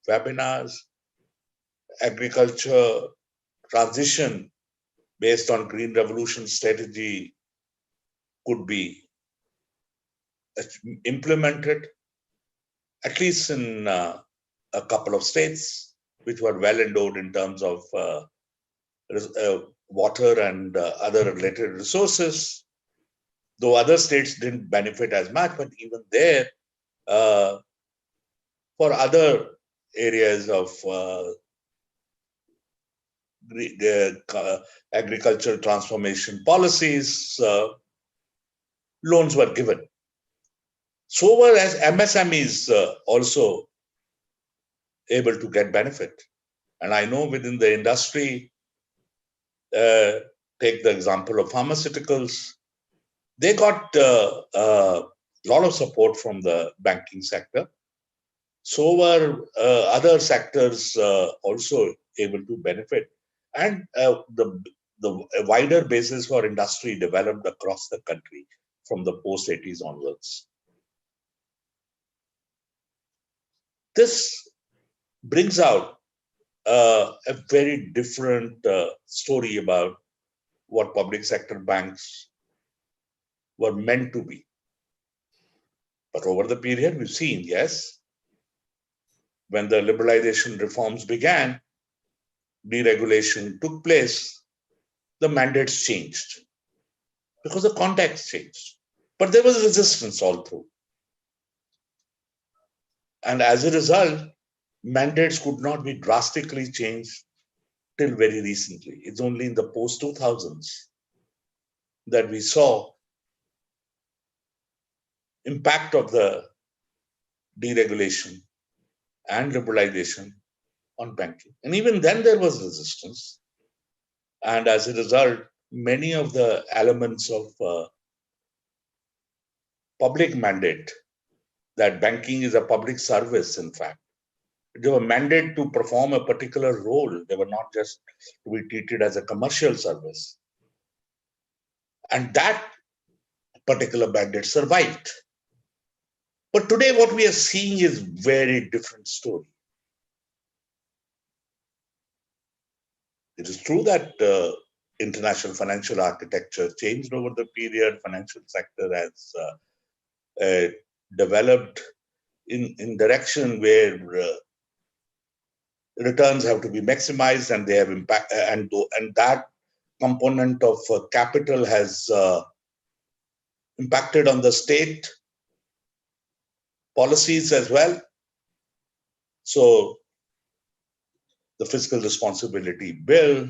webinars. Agriculture transition based on Green Revolution strategy could be implemented, at least in a couple of states, which were well endowed in terms of water and other related resources, though other states didn't benefit as much, but even there, for other areas of agricultural transformation policies, loans were given. So were as MSMEs also able to get benefit. And I know within the industry, take the example of pharmaceuticals, they got a lot of support from the banking sector. So were other sectors also able to benefit. And the wider basis for industry developed across the country from the post-80s onwards. This brings out a very different story about what public sector banks were meant to be. But over the period, we've seen, yes, when the liberalization reforms began, deregulation took place, the mandates changed because the context changed. But there was resistance all through. And as a result, mandates could not be drastically changed till very recently. It's only in the post-2000s that we saw impact of the deregulation and liberalization on banking. And even then there was resistance. And as a result, many of the elements of public mandate, that banking is a public service, in fact, They were mandated to perform a particular role. They were not just to be treated as a commercial service. And that particular mandate survived. But today what we are seeing is very different story. It is true that international financial architecture changed over the period. Financial sector has developed in direction where returns have to be maximized, and they have impact, and that component of capital has impacted on the state policies as well. So the fiscal responsibility bill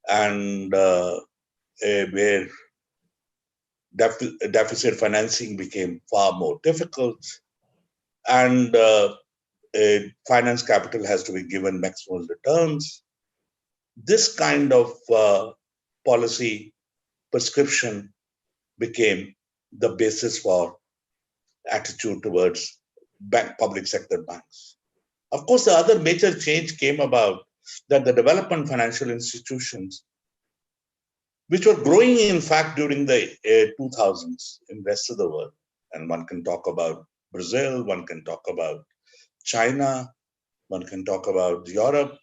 and where deficit financing became far more difficult, and finance capital has to be given maximum returns. This kind of policy prescription became the basis for attitude towards public sector banks. Of course, the other major change came about that the development financial institutions, which were growing in fact during the 2000s in the rest of the world, and one can talk about Brazil, one can talk about China, one can talk about Europe.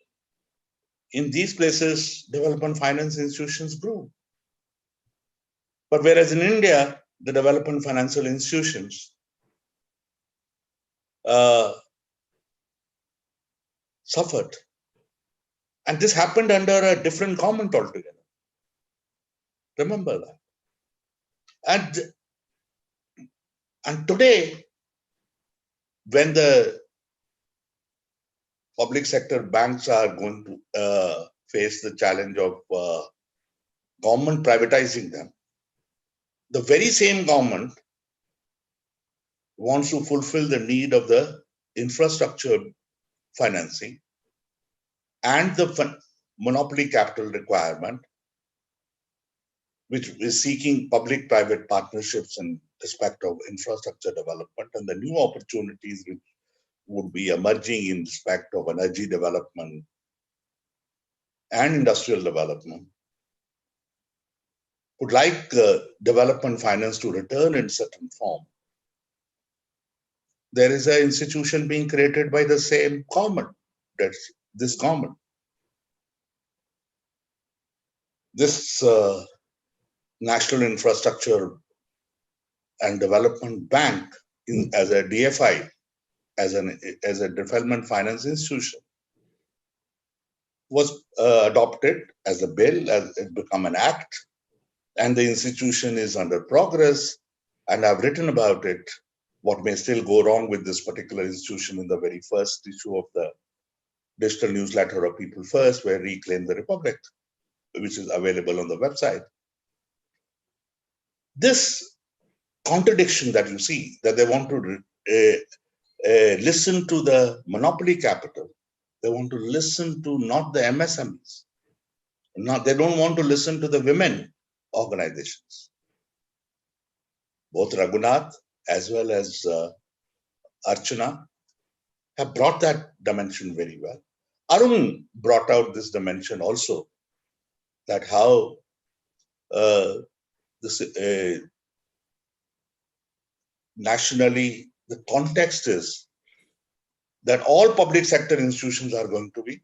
In these places, development finance institutions grew. But whereas in India, the development financial institutions suffered. And this happened under a different government altogether. Remember that. And today, when the public sector banks are going to face the challenge of government privatizing them, the very same government wants to fulfill the need of the infrastructure financing and the monopoly capital requirement, which is seeking public-private partnerships in respect of infrastructure development and the new opportunities which would be emerging in respect of energy development and industrial development, would like development finance to return in certain form. There is an institution being created by the same government, that's this government. This National Infrastructure and Development Bank as a DFI, as a development finance institution, was adopted as a bill, as it become an act, and the institution is under progress. And I've written about it, what may still go wrong with this particular institution in the very first issue of the digital newsletter of People First, where Reclaim the Republic, which is available on the website. This contradiction that you see, that they want to listen to the monopoly capital, they want to listen to not the MSMEs, they don't want to listen to the women organizations. Both Raghunath as well as Archana have brought that dimension very well. Arun brought out this dimension also, that how this nationally, the context is that all public sector institutions are going to be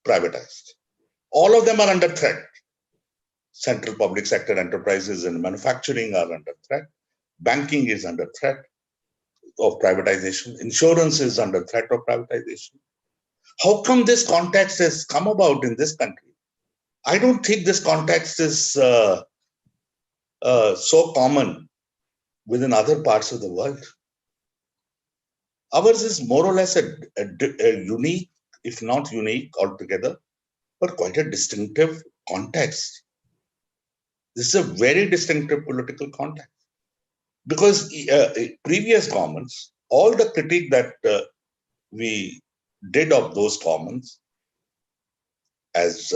privatized. All of them are under threat. Central public sector enterprises in manufacturing are under threat. Banking is under threat of privatization. Insurance is under threat of privatization. How come this context has come about in this country? I don't think this context is so common within other parts of the world. Ours is more or less a unique, if not unique altogether, but quite a distinctive context. This is a very distinctive political context. Because previous governments, all the critique that we did of those governments as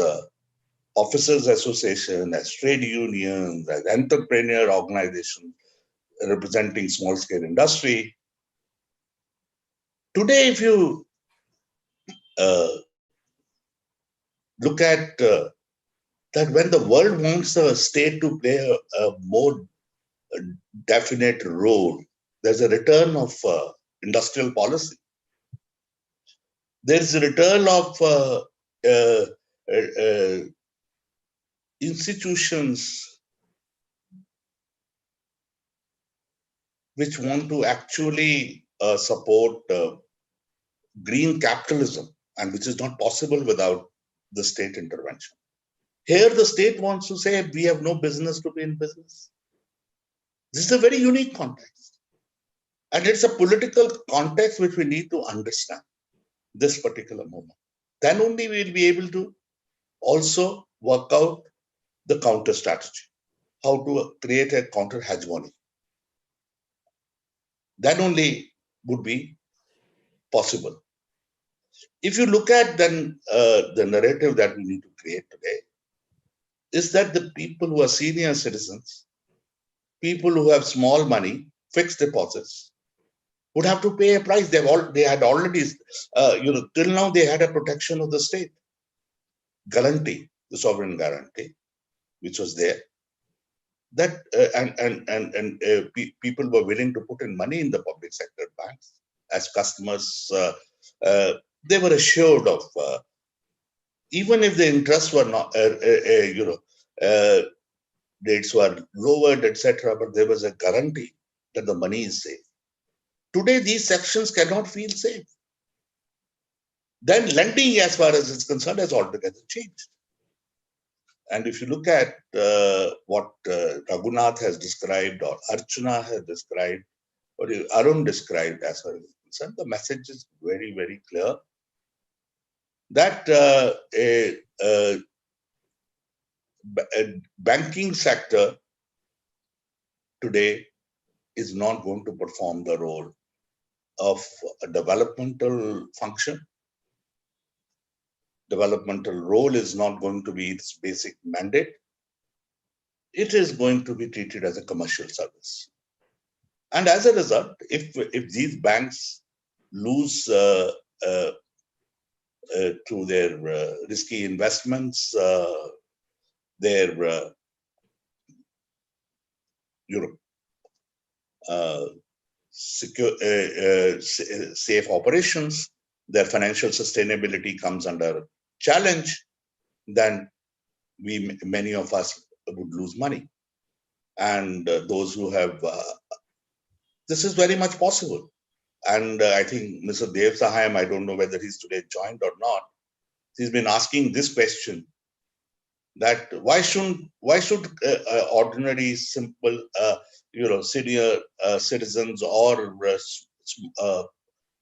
officers association, as trade unions, as entrepreneur organizations representing small scale industry. Today, if you look at that when the world wants the state to play a more definite role, there's a return of industrial policy. There's a return of institutions which want to actually support green capitalism, and which is not possible without the state intervention. Here, the state wants to say, we have no business to be in business. This is a very unique context. And it's a political context which we need to understand this particular moment. Then only we will be able to also work out the counter strategy, how to create a counter hegemony. Then only would be possible. If you look at then the narrative that we need to create today, is that the people who are senior citizens, people who have small money, fixed deposits, would have to pay a price. They had already, till now they had a protection of the state, guarantee, the sovereign guarantee, which was there. That people were willing to put in money in the public sector banks as customers. They were assured of, even if the interests were not, rates were lowered, etc., but there was a guarantee that the money is safe. Today, these sections cannot feel safe. Then lending, as far as it's concerned, has altogether changed. And if you look at what Raghunath has described, or Archana has described, or Arun described as far as it's concerned, the message is very, very clear that a banking sector today is not going to perform the role of a developmental function. Developmental role is not going to be its basic mandate. It is going to be treated as a commercial service. And as a result, if these banks lose through their risky investments, their secure, safe operations, their financial sustainability comes under challenge, then many of us would lose money. And those who have, this is very much possible. And I think Mr. Dev Sahayam, I don't know whether he's today joined or not, he's been asking this question, that why should ordinary, simple, senior citizens or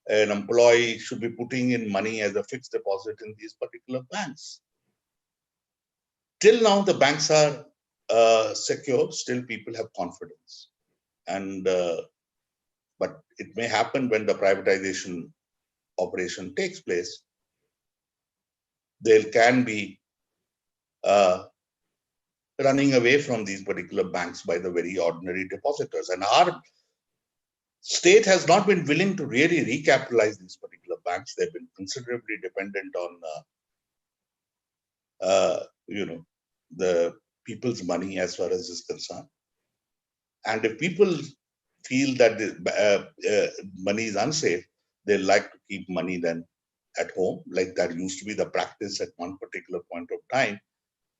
an employee should be putting in money as a fixed deposit in these particular banks? Till now, the banks are secure. Still, people have confidence, and but it may happen when the privatization operation takes place. There can be running away from these particular banks by the very ordinary depositors. And our state has not been willing to really recapitalize these particular banks. They've been considerably dependent on, the people's money as far as is concerned. And if people feel that the money is unsafe, they like to keep money then at home, like that used to be the practice at one particular point of time.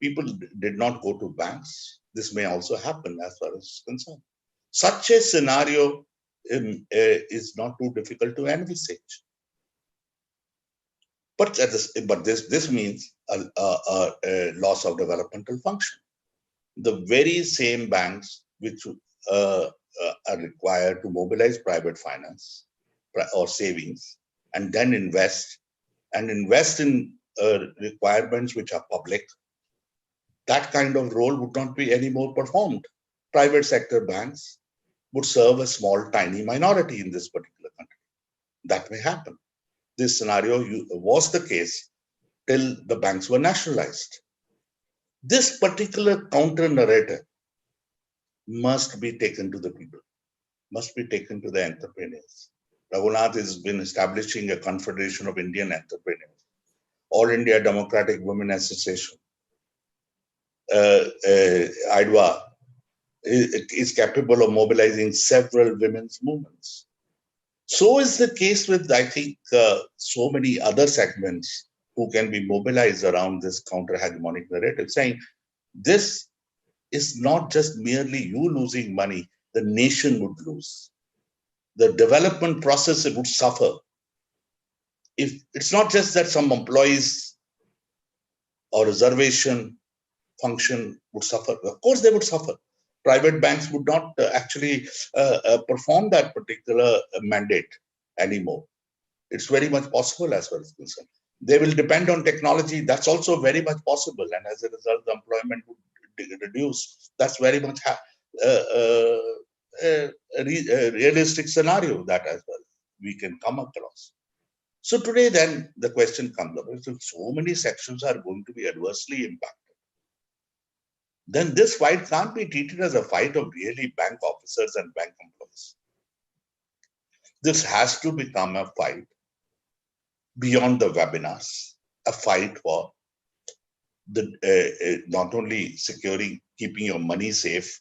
People did not go to banks. This may also happen as far as is concerned. Such a scenario is not too difficult to envisage. But this means a loss of developmental function. The very same banks which are required to mobilize private finance or savings and then invest in requirements which are public, that kind of role would not be any more performed. Private sector banks would serve a small, tiny minority in this particular country. That may happen. This scenario was the case till the banks were nationalized. This particular counter narrative must be taken to the people, must be taken to the entrepreneurs. Raghunath has been establishing a confederation of Indian entrepreneurs. All India Democratic Women Association, AIDWA, is capable of mobilizing several women's movements. So is the case with, I think, so many other segments who can be mobilized around this counter-hegemonic narrative, saying this is not just merely you losing money, the nation would lose. The development process would suffer. If it's not just that some employees or reservation function would suffer, of course they would suffer. Private banks would not actually perform that particular mandate anymore. It's very much possible as far as concerned. They will depend on technology. That's also very much possible. And as a result, the employment would reduce. That's very much a realistic scenario that as well we can come across. So today then the question comes up, if so many sections are going to be adversely impacted, then this fight can't be treated as a fight of really bank officers and bank employees. This has to become a fight beyond the webinars, a fight for the not only securing, keeping your money safe,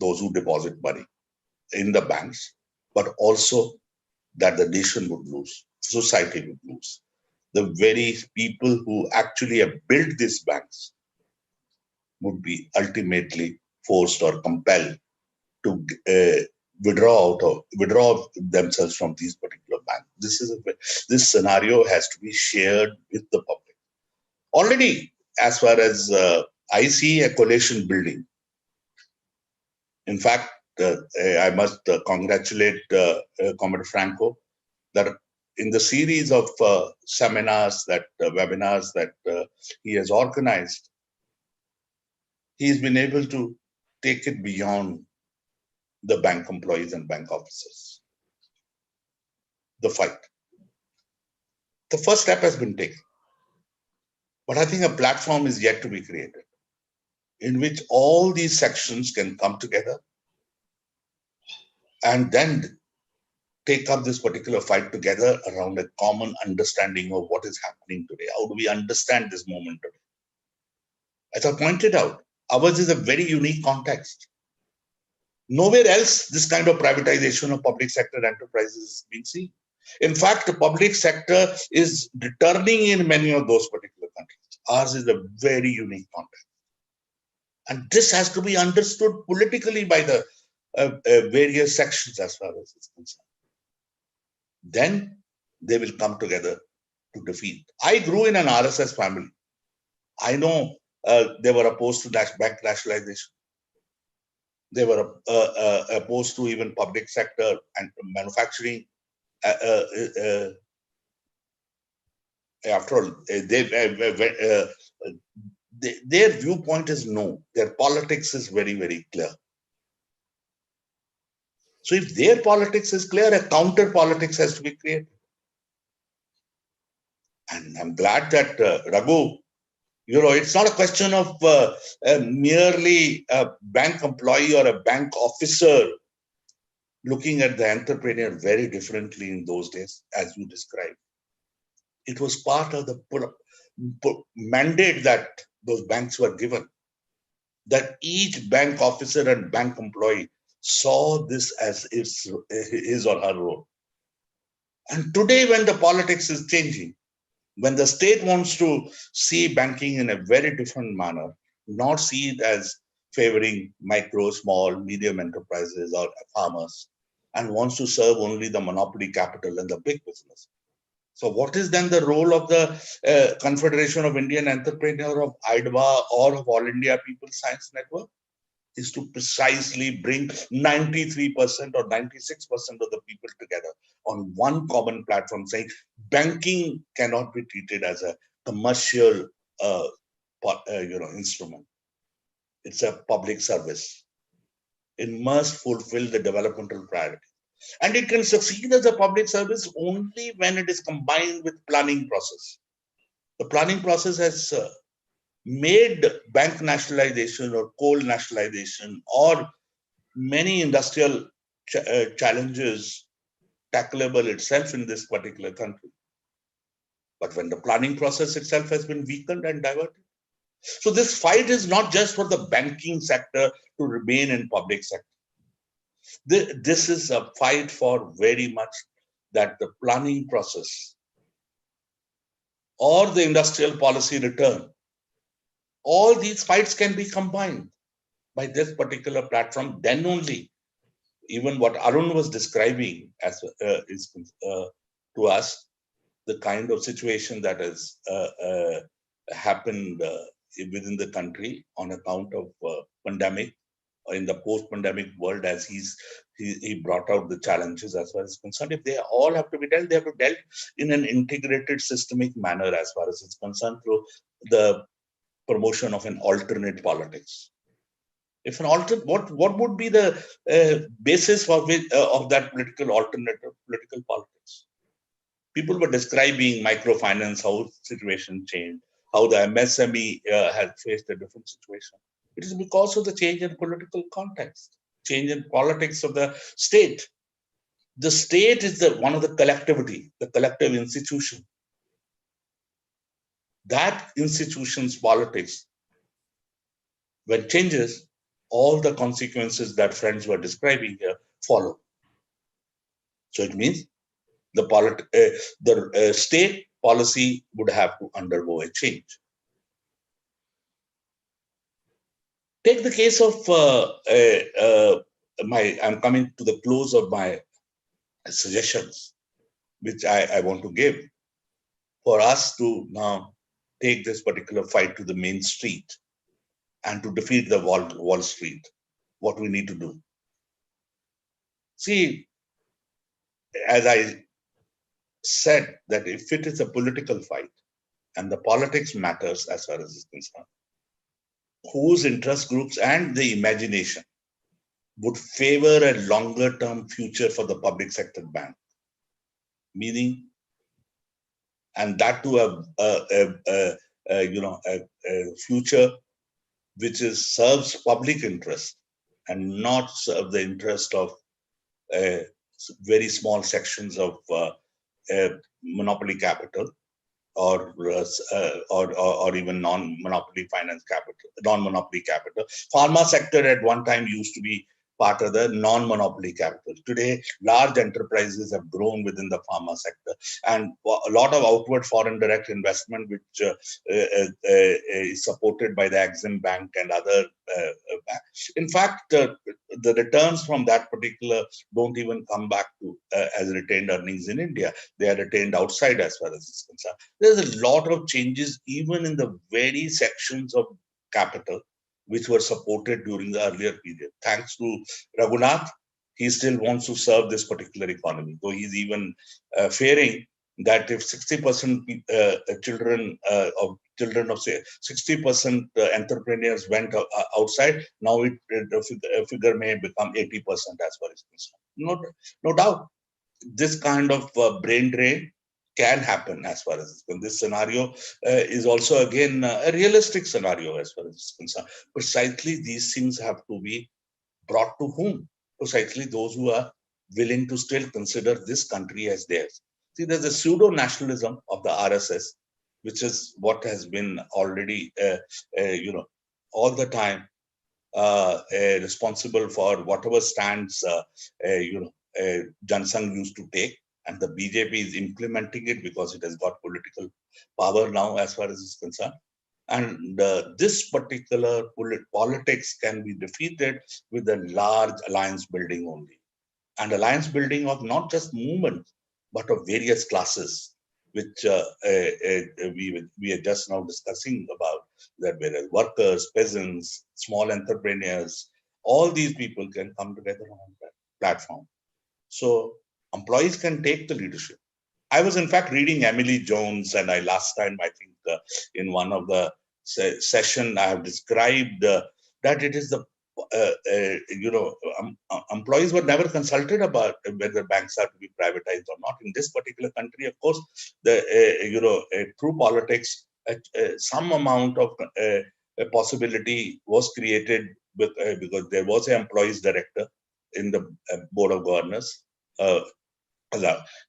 those who deposit money in the banks, but also that the nation would lose, society would lose. The very people who actually have built these banks would be ultimately forced or compelled to withdraw themselves from these particular banks. This scenario has to be shared with the public. Already, as far as I see a coalition building. In fact, I must congratulate Comrade Franco that in the series of seminars, webinars that he has organized, he's been able to take it beyond the bank employees and bank officers. The fight. The first step has been taken. But I think a platform is yet to be created in which all these sections can come together and then take up this particular fight together around a common understanding of what is happening today. How do we understand this moment today? As I pointed out, ours is a very unique context. Nowhere else this kind of privatization of public sector enterprises is being seen. In fact, the public sector is returning in many of those particular countries. Ours is a very unique context. And this has to be understood politically by the various sections as far as it's concerned. Then they will come together to defeat. I grew in an RSS family. I know they were opposed to bank nationalization. They were opposed to even public sector and manufacturing. After all, their viewpoint is no. Their politics is very, very clear. So if their politics is clear, a counter politics has to be created. And I'm glad that Raghu, it's not a question of merely a bank employee or a bank officer looking at the entrepreneur very differently in those days, as you described. It was part of the mandate that those banks were given, that each bank officer and bank employee saw this as his or her role. And today, when the politics is changing, when the state wants to see banking in a very different manner, not see it as favoring micro, small, medium enterprises or farmers, and wants to serve only the monopoly capital and the big business. So what is then the role of the Confederation of Indian Entrepreneurs, of AIDWA, or of All India People Science Network? Is to precisely bring 93% or 96% of the people together on one common platform, saying banking cannot be treated as a commercial instrument. It's a public service. It must fulfill the developmental priority. And it can succeed as a public service only when it is combined with planning process. The planning process has made bank nationalization or coal nationalization or many industrial challenges tackleable itself in this particular country. But when the planning process itself has been weakened and diverted. So this fight is not just for the banking sector to remain in public sector. This is a fight for very much that the planning process or the industrial policy return, all these fights can be combined by this particular platform. Then only, even what Arun was describing as to us, the kind of situation that has happened within the country on account of pandemic, or in the post-pandemic world, as he brought out the challenges as far as concerned. If they all have to be dealt, they have to be dealt in an integrated, systemic manner as far as it's concerned, through the promotion of an alternate politics. If an alternate, what would be the basis for of that alternative political politics? People were describing microfinance, how situation changed, how the MSME has faced a different situation. It is because of the change in political context, change in politics of the state. The state is one of the collectivity, the collective institution. That institution's politics, when changes, all the consequences that friends were describing here follow. So it means the state policy would have to undergo a change. Take the case of I'm coming to the close of my suggestions, which I want to give for us to now take this particular fight to the main street and to defeat the Wall Street. What we need to do. See, as I said, that if it is a political fight and the politics matters as far as it's concerned, whose interest groups and the imagination would favor a longer term future for the public sector bank, meaning, and that to a future which serves public interest and not serve the interest of very small sections of monopoly capital or even non-monopoly finance capital, non-monopoly capital. Pharma sector at one time used to be part of the non-monopoly capital. Today, large enterprises have grown within the pharma sector, and a lot of outward foreign direct investment, which is supported by the Exim Bank and other banks. In fact, the returns from that particular don't even come back to as retained earnings in India. They are retained outside as far as it's concerned. There's a lot of changes even in the very sections of capital which were supported during the earlier period. Thanks to Raghunath, he still wants to serve this particular economy, though he's even fearing that if 60% children of say 60% entrepreneurs went outside, now the figure may become 80% as far as concerned. No doubt, this kind of brain drain can happen as far as this scenario is also again a realistic scenario as far as it's concerned. Precisely these things have to be brought to whom? Precisely those who are willing to still consider this country as theirs. See, there's a pseudo-nationalism of the RSS, which is what has been already, all the time responsible for whatever stands, Jansangh used to take. And the BJP is implementing it because it has got political power now as far as it's concerned. And this particular politics can be defeated with a large alliance building only. And alliance building of not just movements, but of various classes, which we are just now discussing about, that whereas workers, peasants, small entrepreneurs, all these people can come together on that platform. So employees can take the leadership. I was in fact reading Emily Jones, and last time I think in one of the session I have described that it is the employees were never consulted about whether banks are to be privatized or not. In this particular country, of course, through politics, some amount of possibility was created because there was an employees director in the board of governors.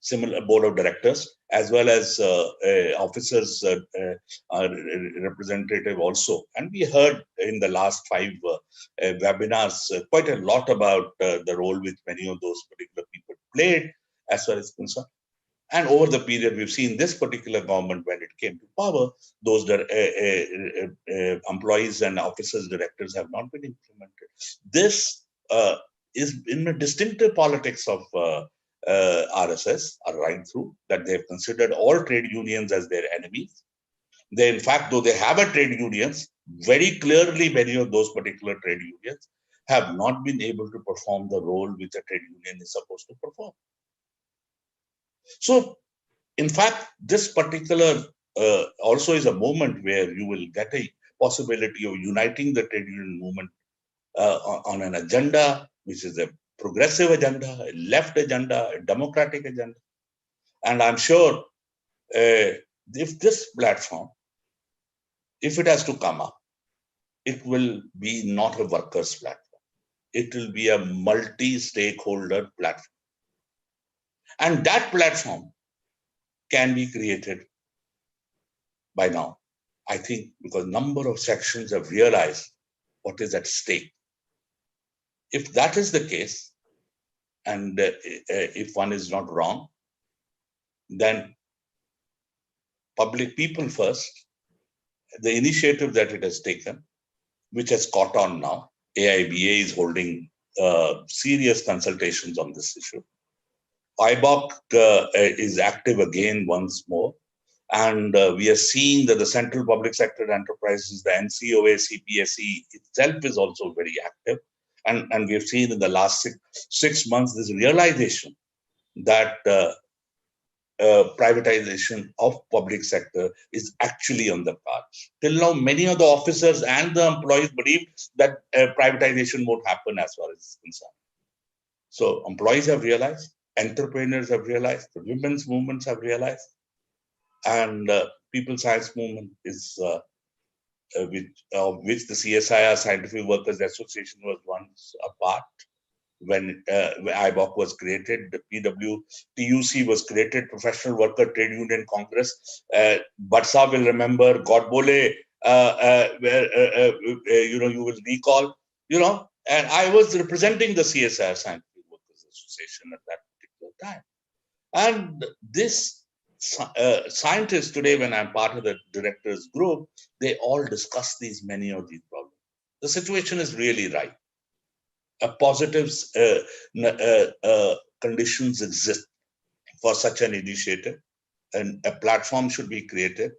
similar board of directors, as well as officers representative also. And we heard in the last 5 webinars quite a lot about the role which many of those particular people played as far as concerned. And over the period, we've seen this particular government, when it came to power, those employees and officers, directors have not been implemented. This is in a distinctive politics of RSS, are right through, that they've considered all trade unions as their enemies. They, in fact, though they have a trade unions, very clearly many of those particular trade unions have not been able to perform the role which a trade union is supposed to perform. So, in fact, this particular also is a moment where you will get a possibility of uniting the trade union movement on an agenda, which is a progressive agenda, a left agenda, a democratic agenda. And I'm sure if this platform, if it has to come up, it will be not a workers' platform. It will be a multi-stakeholder platform. And that platform can be created by now, I think, because number of sections have realized what is at stake. If that is the case, and if one is not wrong, then public people first, the initiative that it has taken, which has caught on now, AIBA is holding serious consultations on this issue. AIBOC is active again once more. And we are seeing that the central public sector enterprises, the NCOA, CPSE itself is also very active. And we've seen in the last six months this realization that privatization of public sector is actually on the cards. Till now, many of the officers and the employees believe that privatization won't happen as far as it's concerned. So employees have realized, entrepreneurs have realized, the women's movements have realized, and People Science Movement is which the CSIR, Scientific Workers Association, was once a part. When IBOC was created, the PWTUC was created, Professional Worker Trade Union Congress. Prasad will remember, God Bole, where you will recall, and I was representing the CSIR, Scientific Workers Association, at that particular time. And this scientists today, when I'm part of the directors group, they all discuss many of these problems. The situation is really right. Positives conditions exist for such an initiative, and a platform should be created.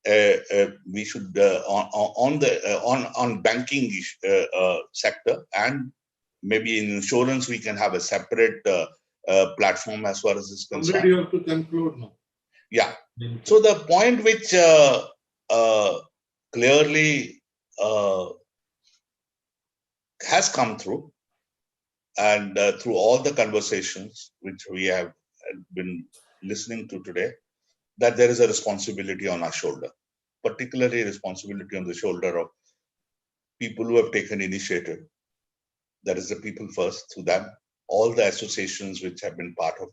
We should on banking sector, and maybe in insurance we can have a separate platform as far as this concerned. You have to conclude now. Yeah. So the point which clearly has come through, and through all the conversations which we have been listening to today, that there is a responsibility on our shoulder, particularly responsibility on the shoulder of people who have taken initiative. That is the People First. Through them, all the associations which have been part of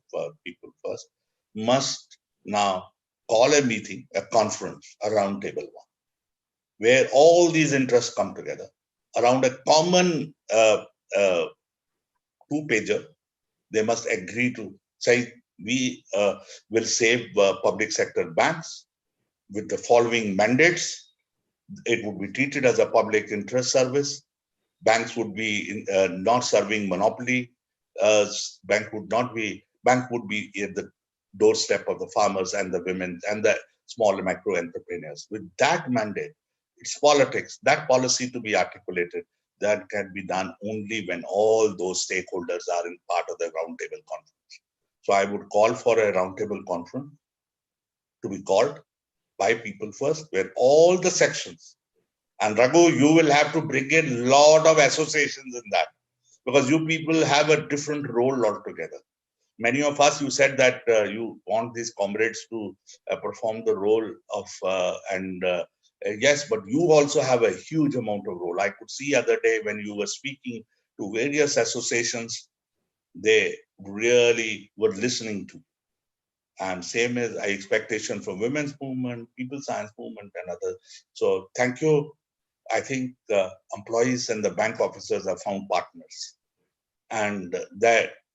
People First must now call a meeting, a conference, a roundtable one, where all these interests come together around a common two-pager. They must agree to say, we will save public sector banks with the following mandates. It would be treated as a public interest service. Banks would be not serving monopoly. Bank would be at the doorstep of the farmers and the women and the small and micro entrepreneurs. With that mandate, it's politics, that policy to be articulated, that can be done only when all those stakeholders are in part of the roundtable conference. So I would call for a roundtable conference to be called by People First, where all the sections, and Raghu, you will have to bring in a lot of associations in that, because you people have a different role altogether. Many of us, you said that you want these comrades to perform the role of, yes, but you also have a huge amount of role. I could see other day when you were speaking to various associations, they really were listening to. And same as I expectation from women's movement, people science movement, and others. So thank you. I think the employees and the bank officers have found partners, and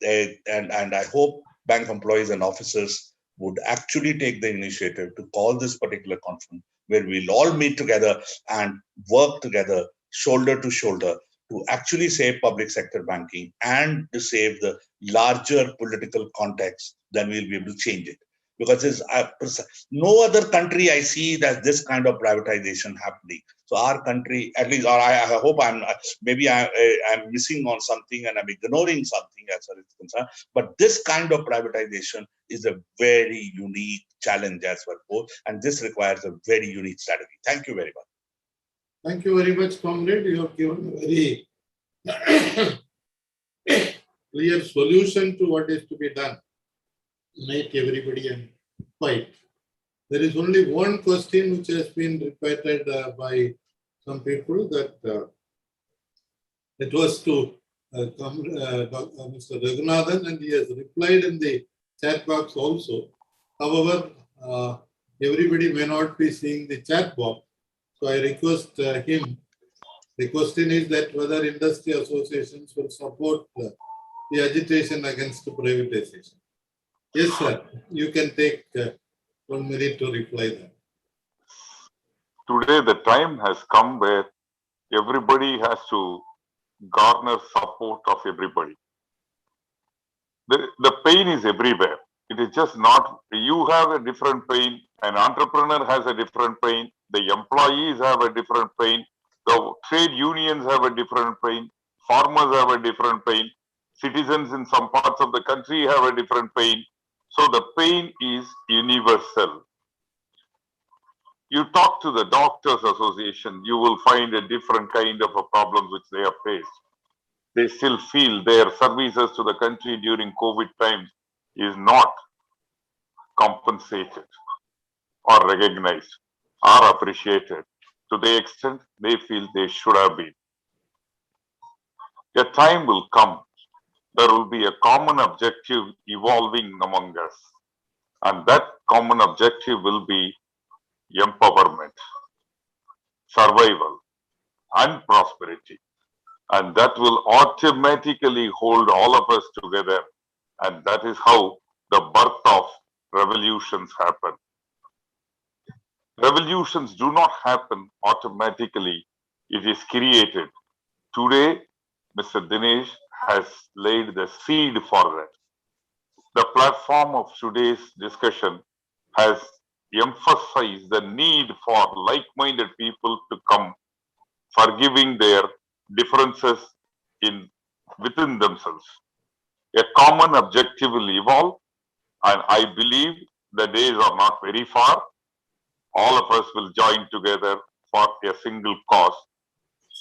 and I hope bank employees and officers would actually take the initiative to call this particular conference where we'll all meet together and work together, shoulder to shoulder, to actually save public sector banking and to save the larger political context. Then we'll be able to change it. Because no other country I see that this kind of privatization happening. So our country, at least, or I hope I'm missing on something and I'm ignoring something as far as it's concerned. But this kind of privatization is a very unique challenge as well, and this requires a very unique strategy. Thank you very much. Thank you very much, comrade. You have given a very clear solution to what is to be done. Make everybody and quiet. There is only one question which has been repeated by some people, that it was to Mr. Raghunathan, and he has replied in the chat box also. However, everybody may not be seeing the chat box, so I request him. The question is that whether industry associations will support the agitation against privatization. Yes, sir. You can take 1 minute to reply that. Today, the time has come where everybody has to garner support of everybody. The pain is everywhere. It is just not, you have a different pain, an entrepreneur has a different pain, the employees have a different pain, the trade unions have a different pain, farmers have a different pain, citizens in some parts of the country have a different pain. So the pain is universal. You talk to the Doctors Association, you will find a different kind of a problem which they have faced. They still feel their services to the country during COVID times is not compensated or recognized or appreciated to the extent they feel they should have been. A time will come, there will be a common objective evolving among us. And that common objective will be empowerment, survival, and prosperity. And that will automatically hold all of us together. And that is how the birth of revolutions happen. Revolutions do not happen automatically. It is created. Today, Mr. Dinesh has laid the seed for that. The platform of today's discussion has emphasized the need for like-minded people to come, forgiving their differences within themselves. A common objective will evolve, and I believe the days are not very far. All of us will join together for a single cause.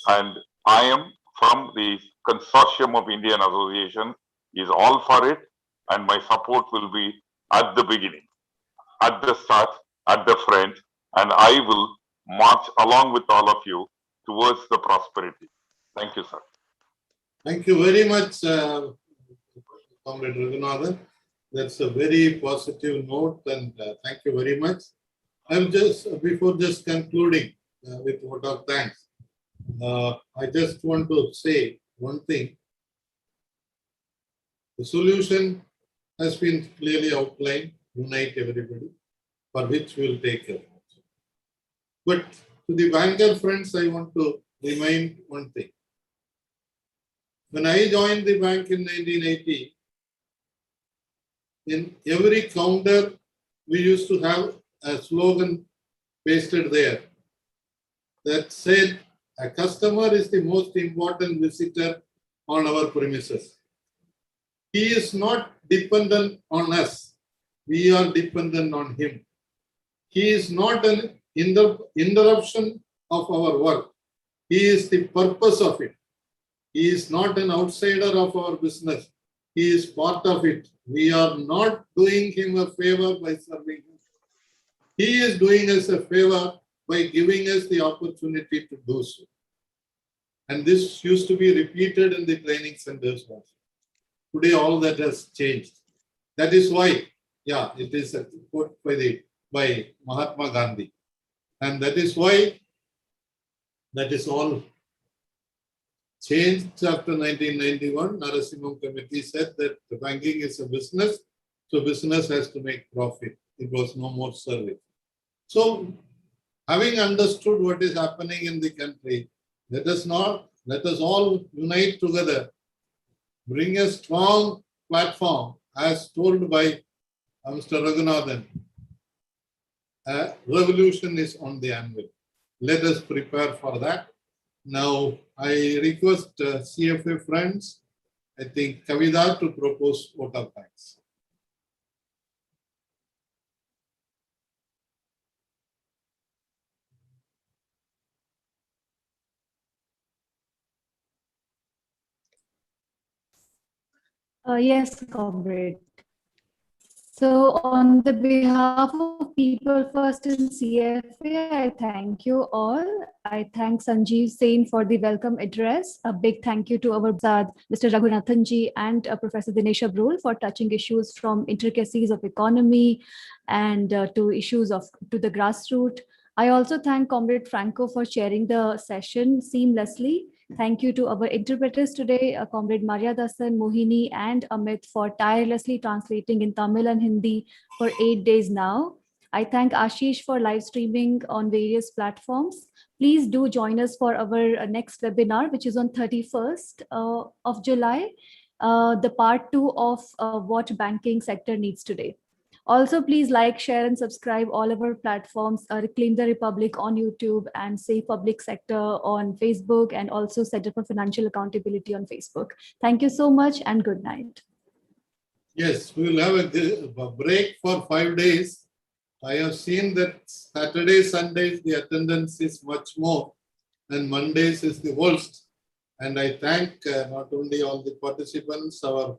And I am from the Consortium of Indian Association, is all for it, and my support will be at the beginning, at the start, at the front, and I will march along with all of you towards the prosperity. Thank you, sir. Thank you very much, Comrade Raghunathan. That's a very positive note, and thank you very much. I'm just, before just concluding with vote of thanks, I just want to say one thing. The solution has been clearly outlined, unite everybody, for which we will take care. But to the banker friends, I want to remind one thing. When I joined the bank in 1980, in every counter, we used to have a slogan pasted there that said, a customer is the most important visitor on our premises. He is not dependent on us. We are dependent on him. He is not an interruption of our work. He is the purpose of it. He is not an outsider of our business. He is part of it. We are not doing him a favor by serving him. He is doing us a favor by giving us the opportunity to do so. And this used to be repeated in the training centers also. Today, all that has changed. That is why, yeah, it is a quote by Mahatma Gandhi. And that is why that is all changed after 1991. Narasimham Committee said that the banking is a business, so business has to make profit. It was no more service. So, having understood what is happening in the country, let us all unite together, bring a strong platform, as told by Mr. Raghunathan. A revolution is on the anvil. Let us prepare for that. Now, I request CFA friends, I think Kavida, to propose vote of thanks. Yes, comrade. So on the behalf of People First in CFA, I thank you all. I thank Sanjeev Sain for the welcome address. A big thank you to our Prasad, Mr. Raghunathan ji, and Professor Dinesh Abrol for touching issues from intricacies of economy and to issues to the grassroots. I also thank Comrade Franco for chairing the session seamlessly. Thank you to our interpreters today, Comrade Dasan, Mohini, and Amit for tirelessly translating in Tamil and Hindi for 8 days now. I thank Ashish for live streaming on various platforms. Please do join us for our next webinar, which is on 31st of July, the part 2 of what banking sector needs today. Also, please like, share, and subscribe all of our platforms, Reclaim the Republic on YouTube and Safe Public Sector on Facebook, and also Center for Financial Accountability on Facebook. Thank you so much and good night. Yes, we will have a break for 5 days. I have seen that Saturdays, Sundays, the attendance is much more, and Mondays is the worst. And I thank not only all the participants, our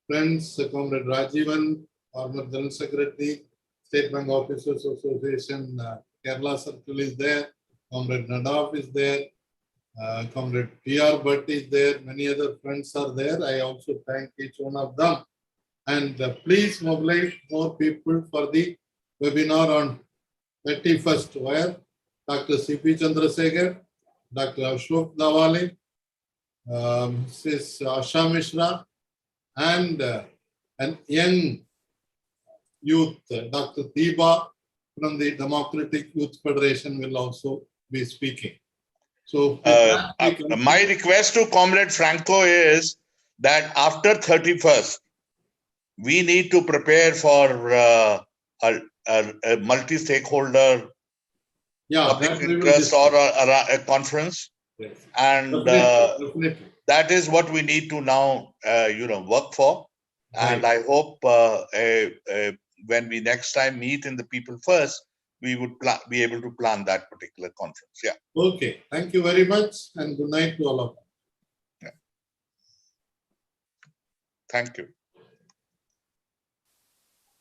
friends, Comrade Rajivan, former General Secretary, State Bank Officers Association, Kerala Circle is there, Comrade Nadaf is there, Comrade P.R. Bhatt is there, many other friends are there. I also thank each one of them. And please mobilize more people for the webinar on 31st, where Dr. C.P. Chandrasekhar, Dr. Ashok Dawale, Mrs. Asha Mishra, and an young youth, Dr. Deeba from the Democratic Youth Federation will also be speaking. So my request to Comrade Franco is that after 31st, we need to prepare for a multi-stakeholder public interest or a conference. Yes. And Definitely. that is what we need to now, work for. Right. And I hope when we next time meet in the People First, we would be able to plan that particular conference. Yeah. Okay. Thank you very much, and good night to all of you. Yeah. Thank you.